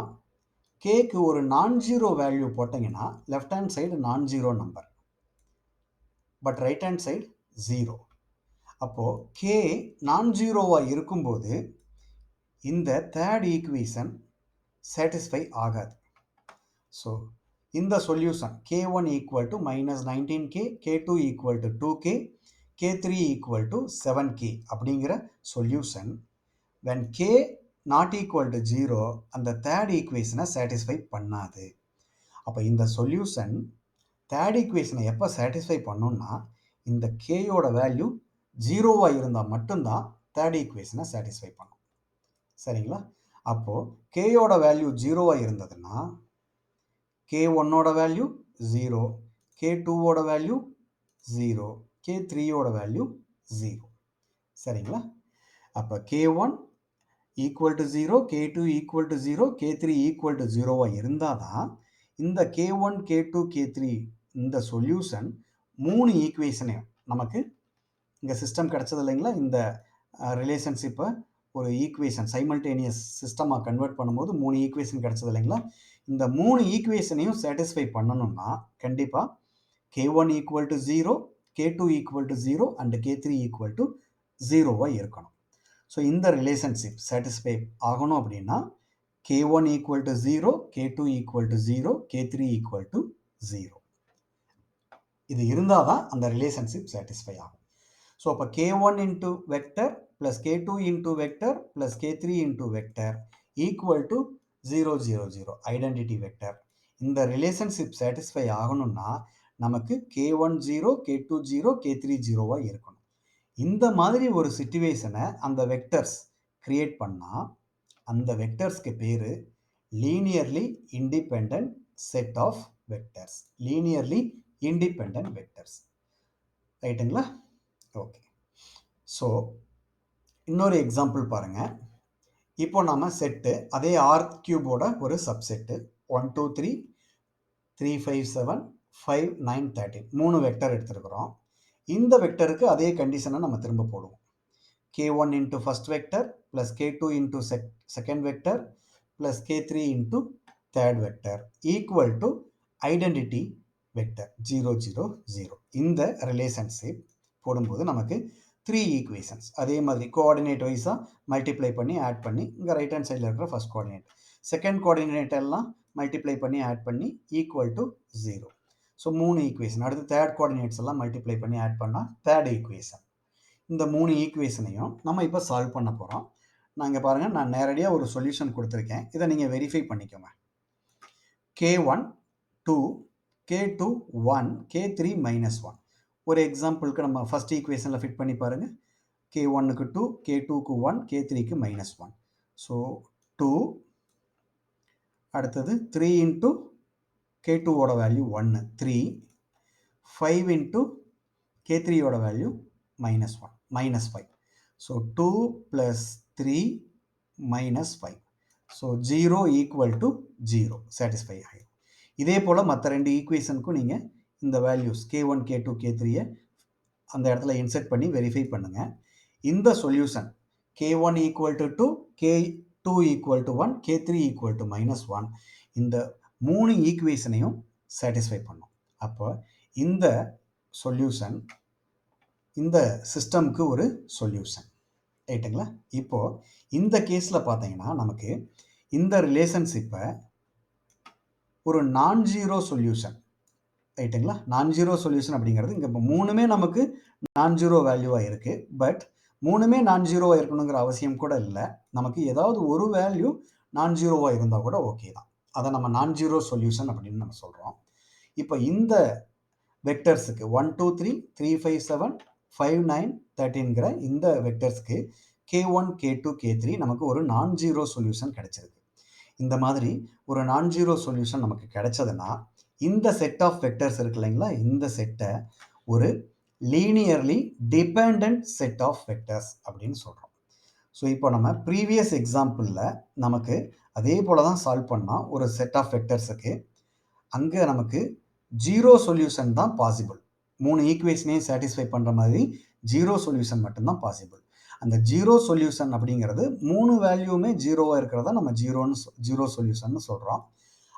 கேக்கு ஒரு நான்-ஜீரோ வேல்யூ போட்டிங்கன்னா left hand side nonzero number, but right hand side 0. அப்போது கே நான்-ஜீரோவாக இருக்கும்போது இந்த தேர்ட் ஈக்குவேஷன் சாட்டிஸ்ஃபை ஆகாது. ஸோ இந்த solution K1 equal to -19K, K2 equal to 2K, K3 equal to 7K அப்படிங்கிற solution when K not equal to 0 அந்த third ஈக்குவேஷனை satisfy பண்ணாது. அப்போ இந்த சொல்யூஷன் தேர்ட் ஈக்குவேஷனை எப்போ சாட்டிஸ்ஃபை பண்ணும்னா இந்த கேயோட வேல்யூ 0வாக இருந்தால் மட்டும்தான் தேர்ட் ஈக்குவேஷனை சாட்டிஸ்ஃபை பண்ணும். சரிங்களா? அப்போது கேயோட வேல்யூ 0வாக இருந்ததுன்னா K1ஓட வேல்யூ 0, K2ஓட வேல்யூ 0, K3ஓட வேல்யூ 0. சரிங்களா? அப்போ K1 equal to 0, K2 equal to 0, K3 equal to 0வாக இருந்தால் தான் இந்த K1, K2, K3 இந்த சொல்யூஷன் 3 ஈக்குவேஷனையும் நமக்கு இங்கே சிஸ்டம் கிடச்சது இல்லைங்களா? இந்த ரிலேஷன்ஷிப்பை ஒரு ஈக்குவேஷன் சைமல்டேனியஸ் சிஸ்டமாக கன்வெர்ட் பண்ணும்போது 3 ஈக்குவேஷன் கிடச்சது இல்லைங்களா? இந்த 3 ஈக்குவேஷனையும் சாட்டிஸ்ஃபை பண்ணணும்னா கண்டிப்பாக K1 equal to 0, K2 equal to 0 and K3 equal to 0வாக இருக்கணும். ஸோ இந்த ரிலேஷன்ஷிப் சாட்டிஸ்ஃபை ஆகணும் அப்படின்னா K1 equal to 0, K2 equal to 0, K3 equal to 0. இது இருந்தால் தான் அந்த ரிலேஷன்ஷிப் சாட்டிஸ்ஃபை ஆகும். ஸோ அப்போ K1 into vector plus K2 into vector plus K3 into vector equal to 0, 0, 0 identity vector. இந்த ரிலேஷன்ஷிப் சாட்டிஸ்ஃபை ஆகணும்னா நமக்கு K1 0, K2 0, K3 0வாக இருக்கணும். இந்த மாதிரி ஒரு சிச்சுவேஷனை அந்த வெக்டர்ஸ் கிரியேட் பண்ணால் அந்த வெக்டர்ஸ்க்கு பேர் linearly independent set of vectors. Linearly independent vectors. ரைட்டுங்களா? ஓகே. ஸோ இன்னொரு எக்ஸாம்பிள் பாருங்கள். இப்போ நம்ம செட்டு அதே R³ ஒரு சப்செட்டு 1 2 3 3 5 7 5 9 13 3 வெக்டர் எடுத்துருக்கிறோம். இந்த வெக்டருக்கு அதே கண்டிஷனை நம்ம திரும்ப போடுவோம். K1 into first vector plus K2 into second vector plus K3 into third vector equal to identity vector 0, 0, 0. இந்த ரிலேஷன்ஷிப் போடும்போது நமக்கு 3 ஈக்குவேஷன்ஸ் அதே மாதிரி கோஆர்டினேட் வைஸாக மல்டிப்ளை பண்ணி ஆட் பண்ணி இங்கே ரைட் ஹேண்ட் சைடில் இருக்கிற ஃபர்ஸ்ட் கோஆர்டினேட் செகண்ட் கோஆர்டினேட் எல்லாம் மல்டிப்ளை பண்ணி ஆட் பண்ணி ஈக்குவல் டு 0. So 3 equation. அடுத்து தேர்ட் கோஆர்டினேட்ஸ் எல்லாம் மல்டிப்ளை பண்ணி ஆட் பண்ணால் தேர்ட் ஈக்குவேஷன். இந்த 3 ஈக்குவேஷனையும் நம்ம இப்போ சால்வ் பண்ண போகிறோம். நான் இங்கே பாருங்கள், நான் நேரடியாக ஒரு சொல்யூஷன் கொடுத்துருக்கேன். இதை நீங்கள் வெரிஃபை பண்ணிக்கோங்க. K1 2, K2 1, K3 -1. ஒரு எக்ஸாம்பிளுக்கு நம்ம ஃபர்ஸ்ட் ஈக்குவேஷனில் ஃபிட் பண்ணி பாருங்கள். K1க்கு 2, K2க்கு 1, K3க்கு -1. ஸோ 2 அடுத்தது 3 இன்ட்டு K2ஓட வேல்யூ 1 3, 5 இன்ட்டு K3ஓட value -1 -5. So 2 + 3 -5. So 0 equal to 0 satisfy ஆகிடும். இதே போல் மற்ற 2 ஈக்குவேஷனுக்கும் நீங்கள் இந்த வேல்யூஸ் K1, K2, K3 அந்த இடத்துல இன்செர்ட் பண்ணி வெரிஃபை பண்ணுங்கள். இந்த solution K1 equal to 2, K2 equal to 1, K3 equal to -1 இந்த 3 ஈக்குவேஷனையும் சாட்டிஸ்ஃபை பண்ணும். அப்போ இந்த சொல்யூஷன் இந்த சிஸ்டம்க்கு ஒரு சொல்யூஷன். ரைட்டுங்களா? இப்போது இந்த கேஸில் பார்த்தீங்கன்னா நமக்கு இந்த ரிலேஷன்ஷிப்பை ஒரு நான்-ஜீரோ சொல்யூஷன். ரைட்டுங்களா? நான்-ஜீரோ சொல்யூஷன் அப்படிங்கிறது இங்கே இப்போ 3மே நமக்கு நான்-ஜீரோ வேல்யூவாக இருக்குது. பட் 3மே நான்-ஜீரோவாக இருக்கணுங்கிற அவசியம் கூட இல்லை. நமக்கு ஏதாவது ஒரு வேல்யூ நான்-ஜீரோவாக இருந்தால் கூட ஓகே தான். அதை நம்ம நான்-ஜீரோ சொல்யூஷன் அப்படின்னு நம்ம சொல்கிறோம். இப்போ இந்த வெக்டர்ஸுக்கு 1 2 3 3 5 7 5 9 13ங்கிற இந்த வெக்டர்ஸ்க்கு K1, K2, K3 நமக்கு ஒரு நான்-ஜீரோ சொல்யூஷன் கிடைச்சிருக்கு. இந்த மாதிரி ஒரு நான்-ஜீரோ சொல்யூஷன் நமக்கு கிடைச்சதுன்னா இந்த செட் ஆஃப் வெக்டர்ஸ் இருக்கு இல்லைங்களா, இந்த செட்டை ஒரு linearly dependent set of vectors அப்படின்னு சொல்கிறோம். ஸோ இப்போ நம்ம ப்ரீவியஸ் எக்ஸாம்பிளில் நமக்கு அதே போல தான் சால்வ் பண்ணால் ஒரு செட் ஆஃப் வெக்டர்ஸுக்கு அங்கே நமக்கு ஜீரோ சொல்யூஷன் தான் பாசிபிள். 3 ஈக்குவேஷனையும் சாட்டிஸ்ஃபை பண்ணுற மாதிரி ஜீரோ சொல்யூஷன் மட்டும்தான் பாசிபிள். அந்த ஜீரோ சொல்யூஷன் அப்படிங்கிறது 3 வேல்யூமே ஜீரோவாக இருக்கிறதா நம்ம ஜீரோ சொல்யூஷன் சொல்கிறோம்.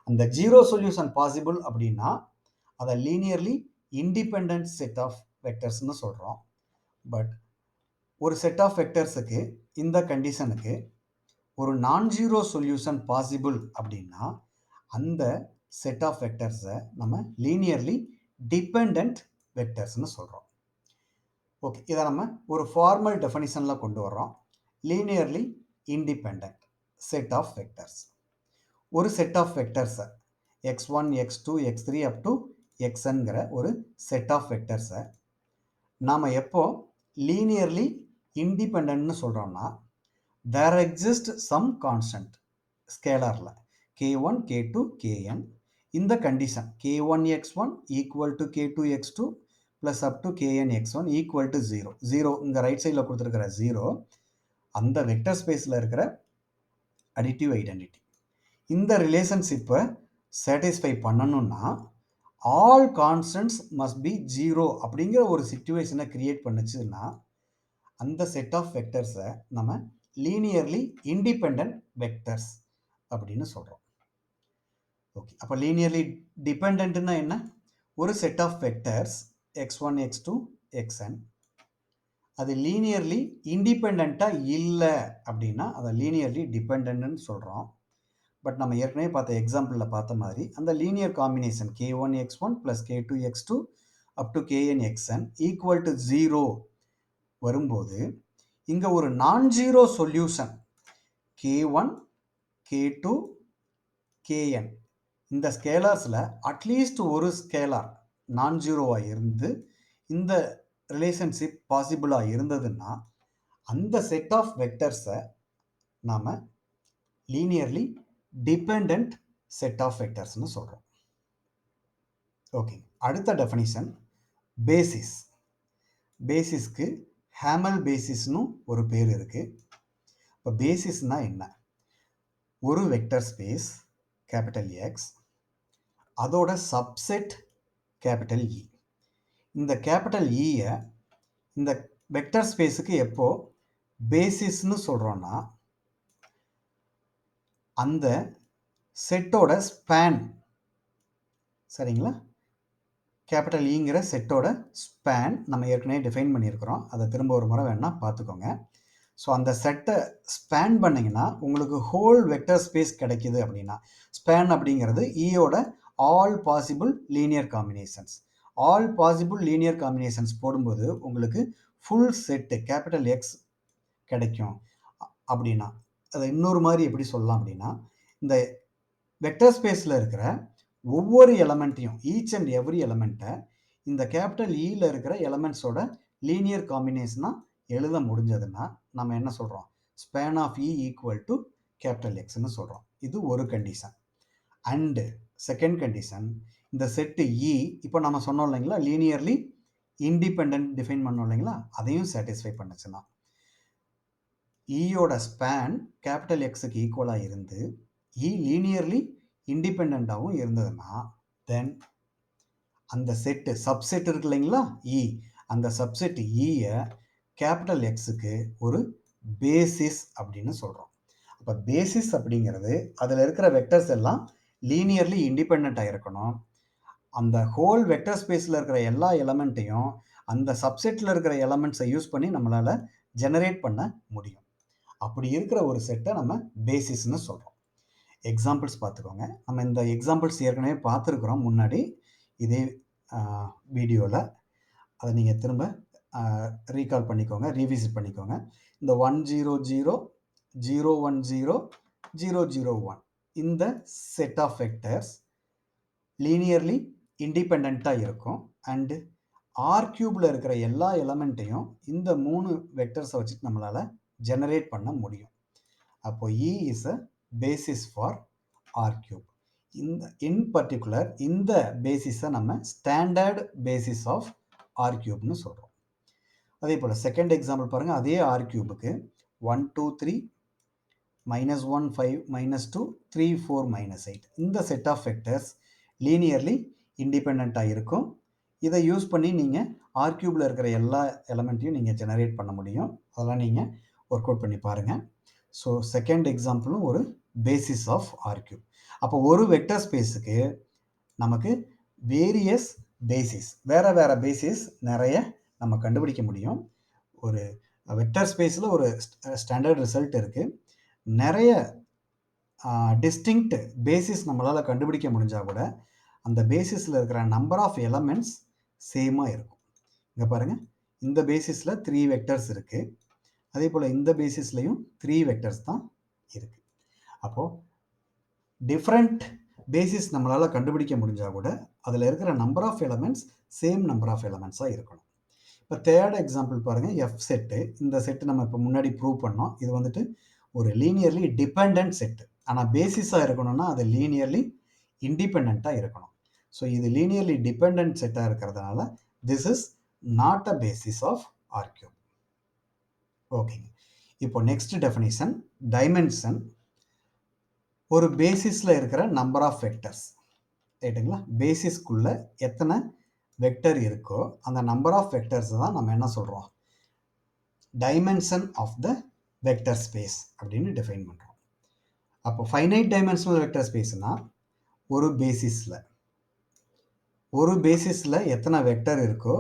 அந்த ஜீரோ சொல்யூஷன் பாசிபிள் அப்படின்னா அதை லீனியர்லி இண்டிபெண்ட் செட் ஆஃப் வெக்டர்ஸ்னு சொல்கிறோம். பட் ஒரு செட் ஆஃப் வெக்டர்ஸுக்கு இந்த கண்டிஷனுக்கு ஒரு நான் ஜீரோ சொல்யூஷன் பாசிபிள் அப்படின்னா அந்த செட் ஆஃப் வெக்டர்ஸை நம்ம லீனியர்லி டிபெண்ட் வெக்டர்ஸ்னு சொல்கிறோம். ஓகே, இதை நம்ம ஒரு ஃபார்மல் டெஃபனிஷனில் கொண்டு வர்றோம். Linearly independent set of vectors. ஒரு செட் ஆஃப் வெக்டர்ஸை x1 x2 x3 up to xnங்கிற ஒரு செட் ஆஃப் வெக்டர்ஸை நாம் எப்போ லீனியர்லி இண்டிபெண்ட்னு சொல்கிறோம்னா there exists some constant ஸ்கேலாரில் k1 k2 kn இந்த condition k1x1 equal to k2x2 plus up to kn x1 equal to 0. 0 இங்கே right சைடில் கொடுத்துருக்கிற 0 அந்த வெக்டர் ஸ்பேஸில் இருக்கிற அடிட்டிவ் ஐடென்டிட்டி. இந்த ரிலேஷன்ஷிப்பை சாட்டிஸ்ஃபை பண்ணணும்னா ஆல் கான்ஸ்டன்ட்ஸ் மஸ்ட் பி 0 அப்படிங்கிற ஒரு சிச்சுவேஷனை கிரியேட் பண்ணுச்சுன்னா அந்த செட் ஆஃப் வெக்டர்ஸை நம்ம லீனியர்லி இண்டிபெண்ட் வெக்டர்ஸ் அப்படின்னு சொல்கிறோம். ஓகே, அப்போ லீனியர்லி டிபெண்ட்னா என்ன? ஒரு set of vectors x1 x2 xn அது லீனியர்லி இண்டிபெண்ட்டாக இல்லை அப்படின்னா அதை லீனியர்லி டிபெண்ட்னு சொல்கிறோம். பட் நம்ம ஏற்கனவே பார்த்த எக்ஸாம்பிளில் பார்த்த மாதிரி அந்த linear combination k1 x1 + k2 x2 up to kn xn equal to 0 வரும்போது இங்கே ஒரு நான் zero solution k1 k2 kn இந்த ஸ்கேலார்ஸில் அட்லீஸ்ட் ஒரு ஸ்கேலார் நான் ஜீரோவாக இருந்து இந்த ரிலேஷன்ஷிப் பாசிபிளாக இருந்ததுன்னா அந்த செட் ஆஃப் வெக்டர்ஸை நாம் லீனியர்லி டிபெண்ட் செட் ஆஃப் வெக்டர்ஸ்னு சொல்கிறோம். ஓகே, அடுத்த டெஃபனிஷன் பேசிஸ். பேசிஸ்க்கு ஹேமல் பேசிஸ்னு ஒரு பேர் இருக்குது. இப்போ பேசிஸ்னால் என்ன? ஒரு வெக்டர் ஸ்பேஸ் கேபிட்டல் எக்ஸ் அதோட சப்செட் கேபிட்டல் இ. இந்த கேபிட்டல் இயை இந்த வெக்டர் ஸ்பேஸுக்கு எப்போ பேசிஸ்னு சொல்கிறோன்னா அந்த செட்டோட ஸ்பேன், சரிங்களா? கேபிட்டல் இங்கிற செட்டோட ஸ்பேன் நம்ம ஏற்கனவே டிஃபைன் பண்ணியிருக்கிறோம். அதை திரும்ப ஒரு முறை வேணால் பார்த்துக்கோங்க. ஸோ அந்த செட்டை ஸ்பேன் பண்ணிங்கன்னா உங்களுக்கு ஹோல் வெக்டர் ஸ்பேஸ் கிடைக்கிது அப்படின்னா ஸ்பேன் அப்படிங்கிறது ஈயோட all possible linear combinations. All possible linear combinations போடும்போது உங்களுக்கு ஃபுல் செட்டு கேபிட்டல் எக்ஸ் கிடைக்கும். அப்படின்னா அதை இன்னொரு மாதிரி எப்படி சொல்லலாம் அப்படின்னா இந்த வெக்டர் ஸ்பேஸில் இருக்கிற ஒவ்வொரு எலமெண்ட்டையும் ஈச் அண்ட் எவ்ரி எலமெண்ட்டை இந்த கேபிட்டல் இயில் இருக்கிற எலமெண்ட்ஸோட லீனியர் காம்பினேஷனாக எழுத முடிஞ்சதுன்னா நம்ம என்ன சொல்கிறோம்? Span of E equal to capital எக்ஸ்ன்னு சொல்கிறோம். இது ஒரு கண்டிஷன். அண்டு செகண்ட் கண்டிஷன், இந்த செட்டு இ இப்போ நம்ம சொன்னோம் இல்லைங்களா லீனியர்லி இண்டிபெண்ட் டிஃபைன் பண்ணோம் இல்லைங்களா, அதையும் சாட்டிஸ்ஃபை பண்ணுச்சுன்னா ஈயோட ஸ்பேன் கேபிட்டல் எக்ஸுக்கு ஈக்குவலாக இருந்து இ லீனியர்லி இண்டிபெண்ட்டாகவும் இருந்ததுன்னா தென் அந்த செட்டு சப்செட் இருக்கு இல்லைங்களா இ, அந்த சப்செட் இயை கேபிட்டல் எக்ஸுக்கு ஒரு பேசிஸ் அப்படின்னு சொல்கிறோம். அப்போ பேசிஸ் அப்படிங்கிறது அதில் இருக்கிற வெக்டர்ஸ் எல்லாம் லீனியர்லி இண்டிபெண்ட்டாக இருக்கணும். அந்த ஹோல் வெக்டர் ஸ்பேஸில் இருக்கிற எல்லா எலமெண்ட்டையும் அந்த சப்செட்டில் இருக்கிற எலமெண்ட்ஸை யூஸ் பண்ணி நம்மளால் ஜெனரேட் பண்ண முடியும். அப்படி இருக்கிற ஒரு செட்டை நம்ம பேசிஸ்ன்னு சொல்கிறோம். எக்ஸாம்பிள்ஸ் பார்த்துக்கோங்க. நம்ம இந்த எக்ஸாம்பிள்ஸ் ஏற்கனவே பார்த்துருக்குறோம் முன்னாடி இதே வீடியோவில். அதை நீங்கள் திரும்ப ரீகால் பண்ணிக்கோங்க, ரீவிசிட் பண்ணிக்கோங்க. இந்த 100 010 001 இந்த செட் ஆஃப் வெக்டர்ஸ் லீனியர்லி இண்டிபெண்ட்டாக இருக்கும். அண்டு ஆர் கியூபில் இருக்கிற எல்லா எலமெண்ட்டையும் இந்த 3 வெக்டர்ஸை வச்சுட்டு நம்மளால் ஜெனரேட் பண்ண முடியும். அப்போ E is a basis for R cube. In particular இந்த பேசிஸை நம்ம ஸ்டாண்டர்ட் பேசிஸ் ஆஃப் ஆர் கியூப்னு சொல்கிறோம். அதே போல் செகண்ட் எக்ஸாம்பிள் பாருங்கள். அதே ஆர் கியூபுக்கு 1 2 3 -1, 5, -2, 3, 4, -8. இந்த செட் ஆஃப் வெக்டர்ஸ் லீனியர்லி இண்டிபெண்டண்ட்டாக இருக்கும். இதை யூஸ் பண்ணி நீங்கள் R³ இருக்கிற எல்லா எலமெண்ட்டையும் நீங்கள் ஜெனரேட் பண்ண முடியும். அதெல்லாம் நீங்கள் ஒர்க் அவுட் பண்ணி பாருங்கள். ஸோ செகண்ட் எக்ஸாம்பிளும் ஒரு பேசிஸ் ஆஃப் R³. அப்போ ஒரு வெக்டர் ஸ்பேஸுக்கு நமக்கு வேரியஸ் பேசிஸ், வேறு வேறு பேசிஸ் நிறைய நம்ம கண்டுபிடிக்க முடியும். ஒரு வெக்டர் ஸ்பேஸில் ஒரு ஸ்டாண்டர்ட் ரிசல்ட் இருக்குது. நிறைய டிஸ்டிங்க்ட் பேசிஸ் நம்மளால் கண்டுபிடிக்க முடிஞ்சால் கூட அந்த பேசிஸில் இருக்கிற நம்பர் ஆஃப் எலமெண்ட்ஸ் சேமாக இருக்கும். இங்கே பாருங்கள், இந்த பேசிஸில் 3 வெக்டர்ஸ் இருக்குது. அதே போல் இந்த பேசிஸ்லையும் 3 வெக்டர்ஸ் தான் இருக்குது. அப்போது டிஃப்ரெண்ட் பேசிஸ் நம்மளால் கண்டுபிடிக்க முடிஞ்சால் கூட அதில் இருக்கிற number of elements same number of எலமெண்ட்ஸாக இருக்கணும். இப்போ தேர்ட் எக்ஸாம்பிள் பாருங்கள், எஃப் செட்டு. இந்த செட்டு நம்ம இப்போ முன்னாடி ப்ரூவ் பண்ணோம். இது வந்துட்டு ஒரு லீனியர்லி டிபெண்ட் செட்டு. ஆனால் பேசிஸாக இருக்கணும்னா அது லீனியர்லி இண்டிபெண்ட்டாக இருக்கணும். ஸோ இது லீனியர்லி டிபெண்ட் செட்டாக இருக்கிறதுனால this is not a basis of R³. ஓகேங்க. இப்போ நெக்ஸ்ட் டெஃபினிஷன், டைமென்ஷன். ஒரு பேசிஸில் இருக்கிற நம்பர் ஆஃப் வெக்டர்ஸ், ரைட்டுங்களா? பேசிஸ்க்குள்ளே எத்தனை வெக்டர் இருக்கோ அந்த நம்பர் ஆஃப் வெக்டர்ஸ் தான் நம்ம என்ன சொல்கிறோம், dimension of the vector space அப்படின்னு டிஃபைன் பண்ணுறோம். அப்போ ஃபைனைட் டைமென்ஷனல் வெக்டர் ஸ்பேஸ்னால் ஒரு பேசிஸில் எத்தனை வெக்டர் இருக்கோ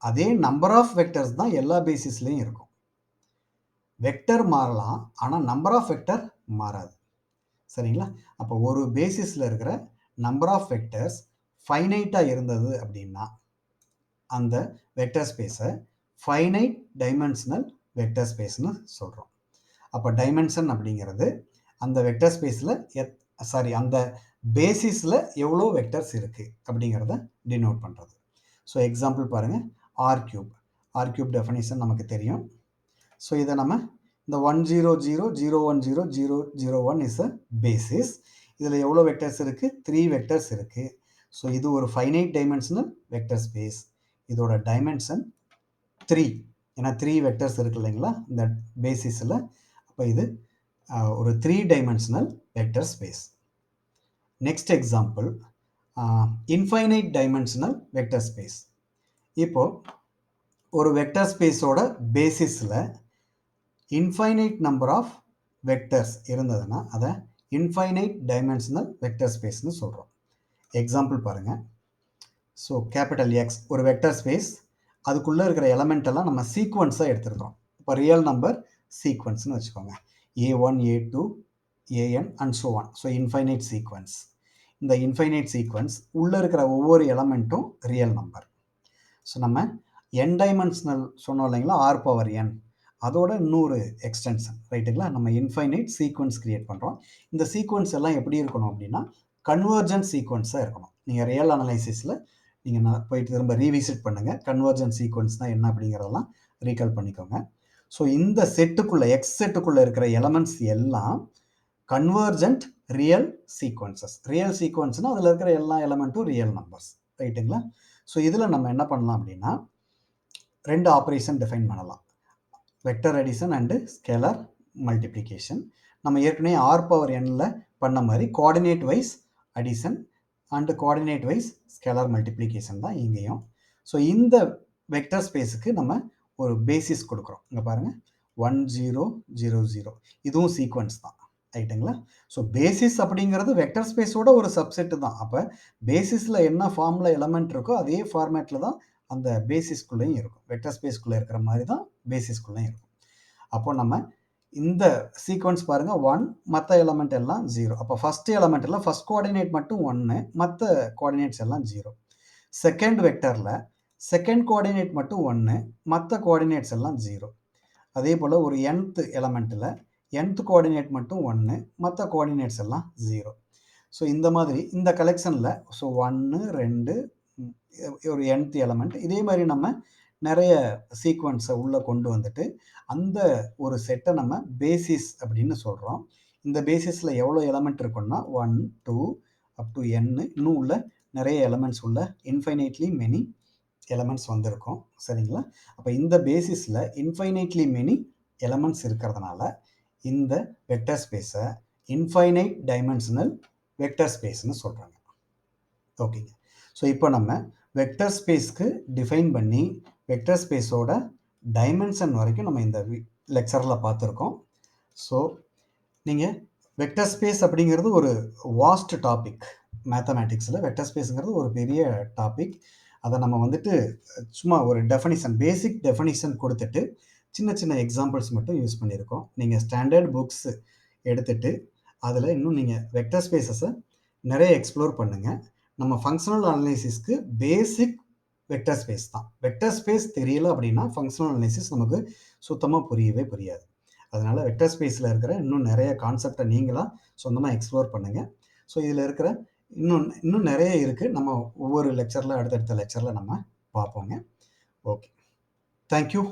அதே நம்பர் ஆஃப் வெக்டர்ஸ் தான் எல்லா பேசிஸ்லையும் இருக்கும். வெக்டர் மாறலாம், ஆனால் நம்பர் ஆஃப் வெக்டர் மாறாது. சரிங்களா? அப்போ ஒரு பேசிஸில் இருக்கிற நம்பர் ஆஃப் வெக்டர்ஸ் ஃபைனைட்டாக இருந்தது அப்படின்னா அந்த வெக்டர் ஸ்பேஸை ஃபைனைட் டைமென்ஷனல் வெக்டர் ஸ்பேஸ்னு சொல்கிறோம். அப்போ டைமென்ஷன் அப்படிங்கிறது அந்த வெக்டர் ஸ்பேஸில் அந்த பேசிஸில் எவ்வளோ வெக்டர்ஸ் இருக்குது அப்படிங்கிறத டினோட் பண்ணுறது. ஸோ எக்ஸாம்பிள் பாருங்கள், R³ டெஃபினிஷன் நமக்கு தெரியும். ஸோ இதை நம்ம இந்த 1 0 0 0 1 0 0 0 1 இஸ் அ பேசிஸ். இதில் எவ்வளோ வெக்டர்ஸ் இருக்குது? 3 வெக்டர்ஸ் இருக்குது. ஸோ இது ஒரு ஃபைனைட் டைமென்ஷனல் வெக்டர் ஸ்பேஸ். இதோட டைமென்ஷன் 3. ஏன்னா 3 வெக்டர்ஸ் இருக்கு இல்லைங்களா இந்த பேசிஸில். அப்போ இது ஒரு 3 dimensional vector space. Next example, infinite dimensional vector space. இப்போது ஒரு வெக்டர் ஸ்பேஸோட பேசிஸில் இன்ஃபைனைட் நம்பர் ஆஃப் வெக்டர்ஸ் இருந்ததுன்னா அதை இன்ஃபைனைட் டைமென்ஷனல் வெக்டர் ஸ்பேஸ்னு சொல்கிறோம். எக்ஸாம்பிள் பாருங்கள். ஸோ கேபிட்டல் X ஒரு வெக்டர் ஸ்பேஸ், அதுக்குள்ளே இருக்கிற எலமெண்ட் எல்லாம் நம்ம சீக்வன்ஸாக எடுத்துருக்கோம். இப்போ ரியல் நம்பர் சீக்வன்ஸ்னு வச்சுக்கோங்க, A1 A2 AN and so on. So infinite sequence. இந்த இன்ஃபைனைட் சீக்வன்ஸ் உள்ளே இருக்கிற ஒவ்வொரு எலமெண்ட்டும் ரியல் நம்பர். ஸோ நம்ம n டைமென்ஷனல் சொன்னோம் இல்லைங்களா, R⁴n, அதோட இன்னொரு எக்ஸ்டென்ஷன், ரைட்டுங்களா? நம்ம இன்ஃபைனைட் சீக்வன்ஸ் கிரியேட் பண்ணுறோம். இந்த சீக்வன்ஸ் எல்லாம் எப்படி இருக்கணும் அப்படின்னா கன்வர்ஜென்ட் சீக்வன்ஸாக இருக்கணும். நீங்கள் ரியல் அனலைசிஸில் நீங்கள் போயிட்டு திரும்ப ரீவிசிட் பண்ணுங்கள், கன்வர்ஜென்ட் சீக்வன்ஸ்னால் என்ன அப்படிங்கிறதெல்லாம் ரீகால் பண்ணிக்கோங்க. ஸோ இந்த செட்டுக்குள்ளே எக்ஸ் செட்டுக்குள்ளே இருக்கிற எலமெண்ட்ஸ் எல்லாம் கன்வர்ஜென்ட் ரியல் சீக்வன்சஸ். ரியல் சீக்வன்ஸ்னால் அதில் இருக்கிற எல்லா எலமெண்ட்டும் ரியல் நம்பர்ஸ், ரைட்டுங்களா? ஸோ இதில் நம்ம என்ன பண்ணலாம் அப்படின்னா 2 ஆப்ரேஷன் டிஃபைன் பண்ணலாம், vector addition and scalar multiplication. நம்ம ஏற்கனவே R⁴nல பண்ண மாதிரி coordinate wise addition and coordinate wise scalar multiplication தான் இங்கேயும். ஸோ இந்த வெக்டர் ஸ்பேஸுக்கு நம்ம ஒரு பேசிஸ் கொடுக்குறோம். இங்கே பாருங்கள், 1 0 0 0, இதுவும் சீக்வன்ஸ் தான், ரைட்டுங்களா? ஸோ பேசிஸ் அப்படிங்கிறது வெக்டர் ஸ்பேஸோட ஒரு சப்செட்டு தான். அப்போ பேசிஸில் என்ன ஃபார்மில் எலமெண்ட் இருக்கோ அதே ஃபார்மேட்டில் தான் அந்த பேசிஸ்குள்ளேயும் இருக்கும். வெக்டர் ஸ்பேஸ்க்குள்ளே இருக்கிற மாதிரி தான் பேசிஸ்குள்ளேயும் இருக்கும். அப்போ நம்ம இந்த சீக்வன்ஸ் பாருங்கள், 1, மற்ற எலமெண்ட் எல்லாம் 0. அப்போ ஃபஸ்ட்டு எலமெண்ட் எல்லாம் ஃபஸ்ட் கோஆர்டினேட் மட்டும் 1, மற்ற கோஆர்டினேட்ஸ் எல்லாம் 0. செகண்ட் வெக்டரில் செகண்ட் கோஆர்டினேட் மட்டும் 1, மற்ற கோஆர்டினேட்ஸ் எல்லாம் 0. அதே போல் ஒரு nth எலமெண்ட்டில் nth கோஆர்டினேட் மட்டும் 1, மற்ற கோஆர்டினேட்ஸ் எல்லாம் 0. ஸோ இந்த மாதிரி இந்த கலெக்ஷனில் ஸோ 1 2 ஒரு nth எலமெண்ட், இதே மாதிரி நம்ம நிறைய சீக்வன்ஸை உள்ளே கொண்டு வந்துட்டு அந்த ஒரு செட்டை நம்ம பேசிஸ் அப்படின்னு சொல்கிறோம். இந்த பேசிஸில் எவ்வளோ எலமெண்ட் இருக்குன்னா 1 2 அப் டு n, இன்னும் உள்ள நிறைய எலமெண்ட்ஸ் உள்ள இன்ஃபைனைட்லி மெனி எலமெண்ட்ஸ் வந்திருக்கும், சரிங்களா? அப்போ இந்த பேசிஸில் இன்ஃபைனைட்லி மெனி எலமெண்ட்ஸ் இருக்கிறதுனால இந்த வெக்டர் ஸ்பேஸை இன்ஃபைனைட் டைமென்ஷனல் வெக்டர் ஸ்பேஸ்னு சொல்கிறாங்க. ஓகேங்க. ஸோ இப்போ நம்ம வெக்டர் ஸ்பேஸ்க்கு டிஃபைன் பண்ணி வெக்டர் ஸ்பேஸோட டைமென்ஷன் வரைக்கும் நம்ம இந்த லெக்சரில் பார்த்துருக்கோம். ஸோ நீங்கள் வெக்டர் ஸ்பேஸ் அப்படிங்கிறது ஒரு வாஸ்ட் டாபிக். மேத்தமேட்டிக்ஸில் வெக்டர் ஸ்பேஸுங்கிறது ஒரு பெரிய டாபிக். அதை நம்ம வந்துட்டு சும்மா ஒரு டெஃபனிஷன், பேசிக் டெஃபனிஷன் கொடுத்துட்டு சின்ன சின்ன எக்ஸாம்பிள்ஸ் மட்டும் யூஸ் பண்ணியிருக்கோம். நீங்கள் ஸ்டாண்டர்ட் புக்ஸ் எடுத்துகிட்டு அதில் இன்னும் நீங்கள் வெக்டர் ஸ்பேஸஸை நிறைய எக்ஸ்ப்ளோர் பண்ணுங்கள். நம்ம ஃபங்க்ஷனல் அனலைசிஸ்க்கு பேசிக் வெக்டர் ஸ்பேஸ் தான். வெக்டர் ஸ்பேஸ் தெரியல அப்படின்னா ஃபங்க்ஷனல் அனலைசிஸ் நமக்கு சுத்தமாக புரியவே புரியாது. அதனால் வெக்டர் ஸ்பேஸில் இருக்கிற இன்னும் நிறைய கான்செப்டை நீங்களாக சொந்தமாக எக்ஸ்ப்ளோர் பண்ணுங்கள். ஸோ இதில் இருக்கிற இன்னும் நிறைய இருக்குது. நம்ம ஒவ்வொரு லெக்சரில் அடுத்தடுத்த லெக்சரில் நம்ம பார்ப்போங்க. Okay, thank you.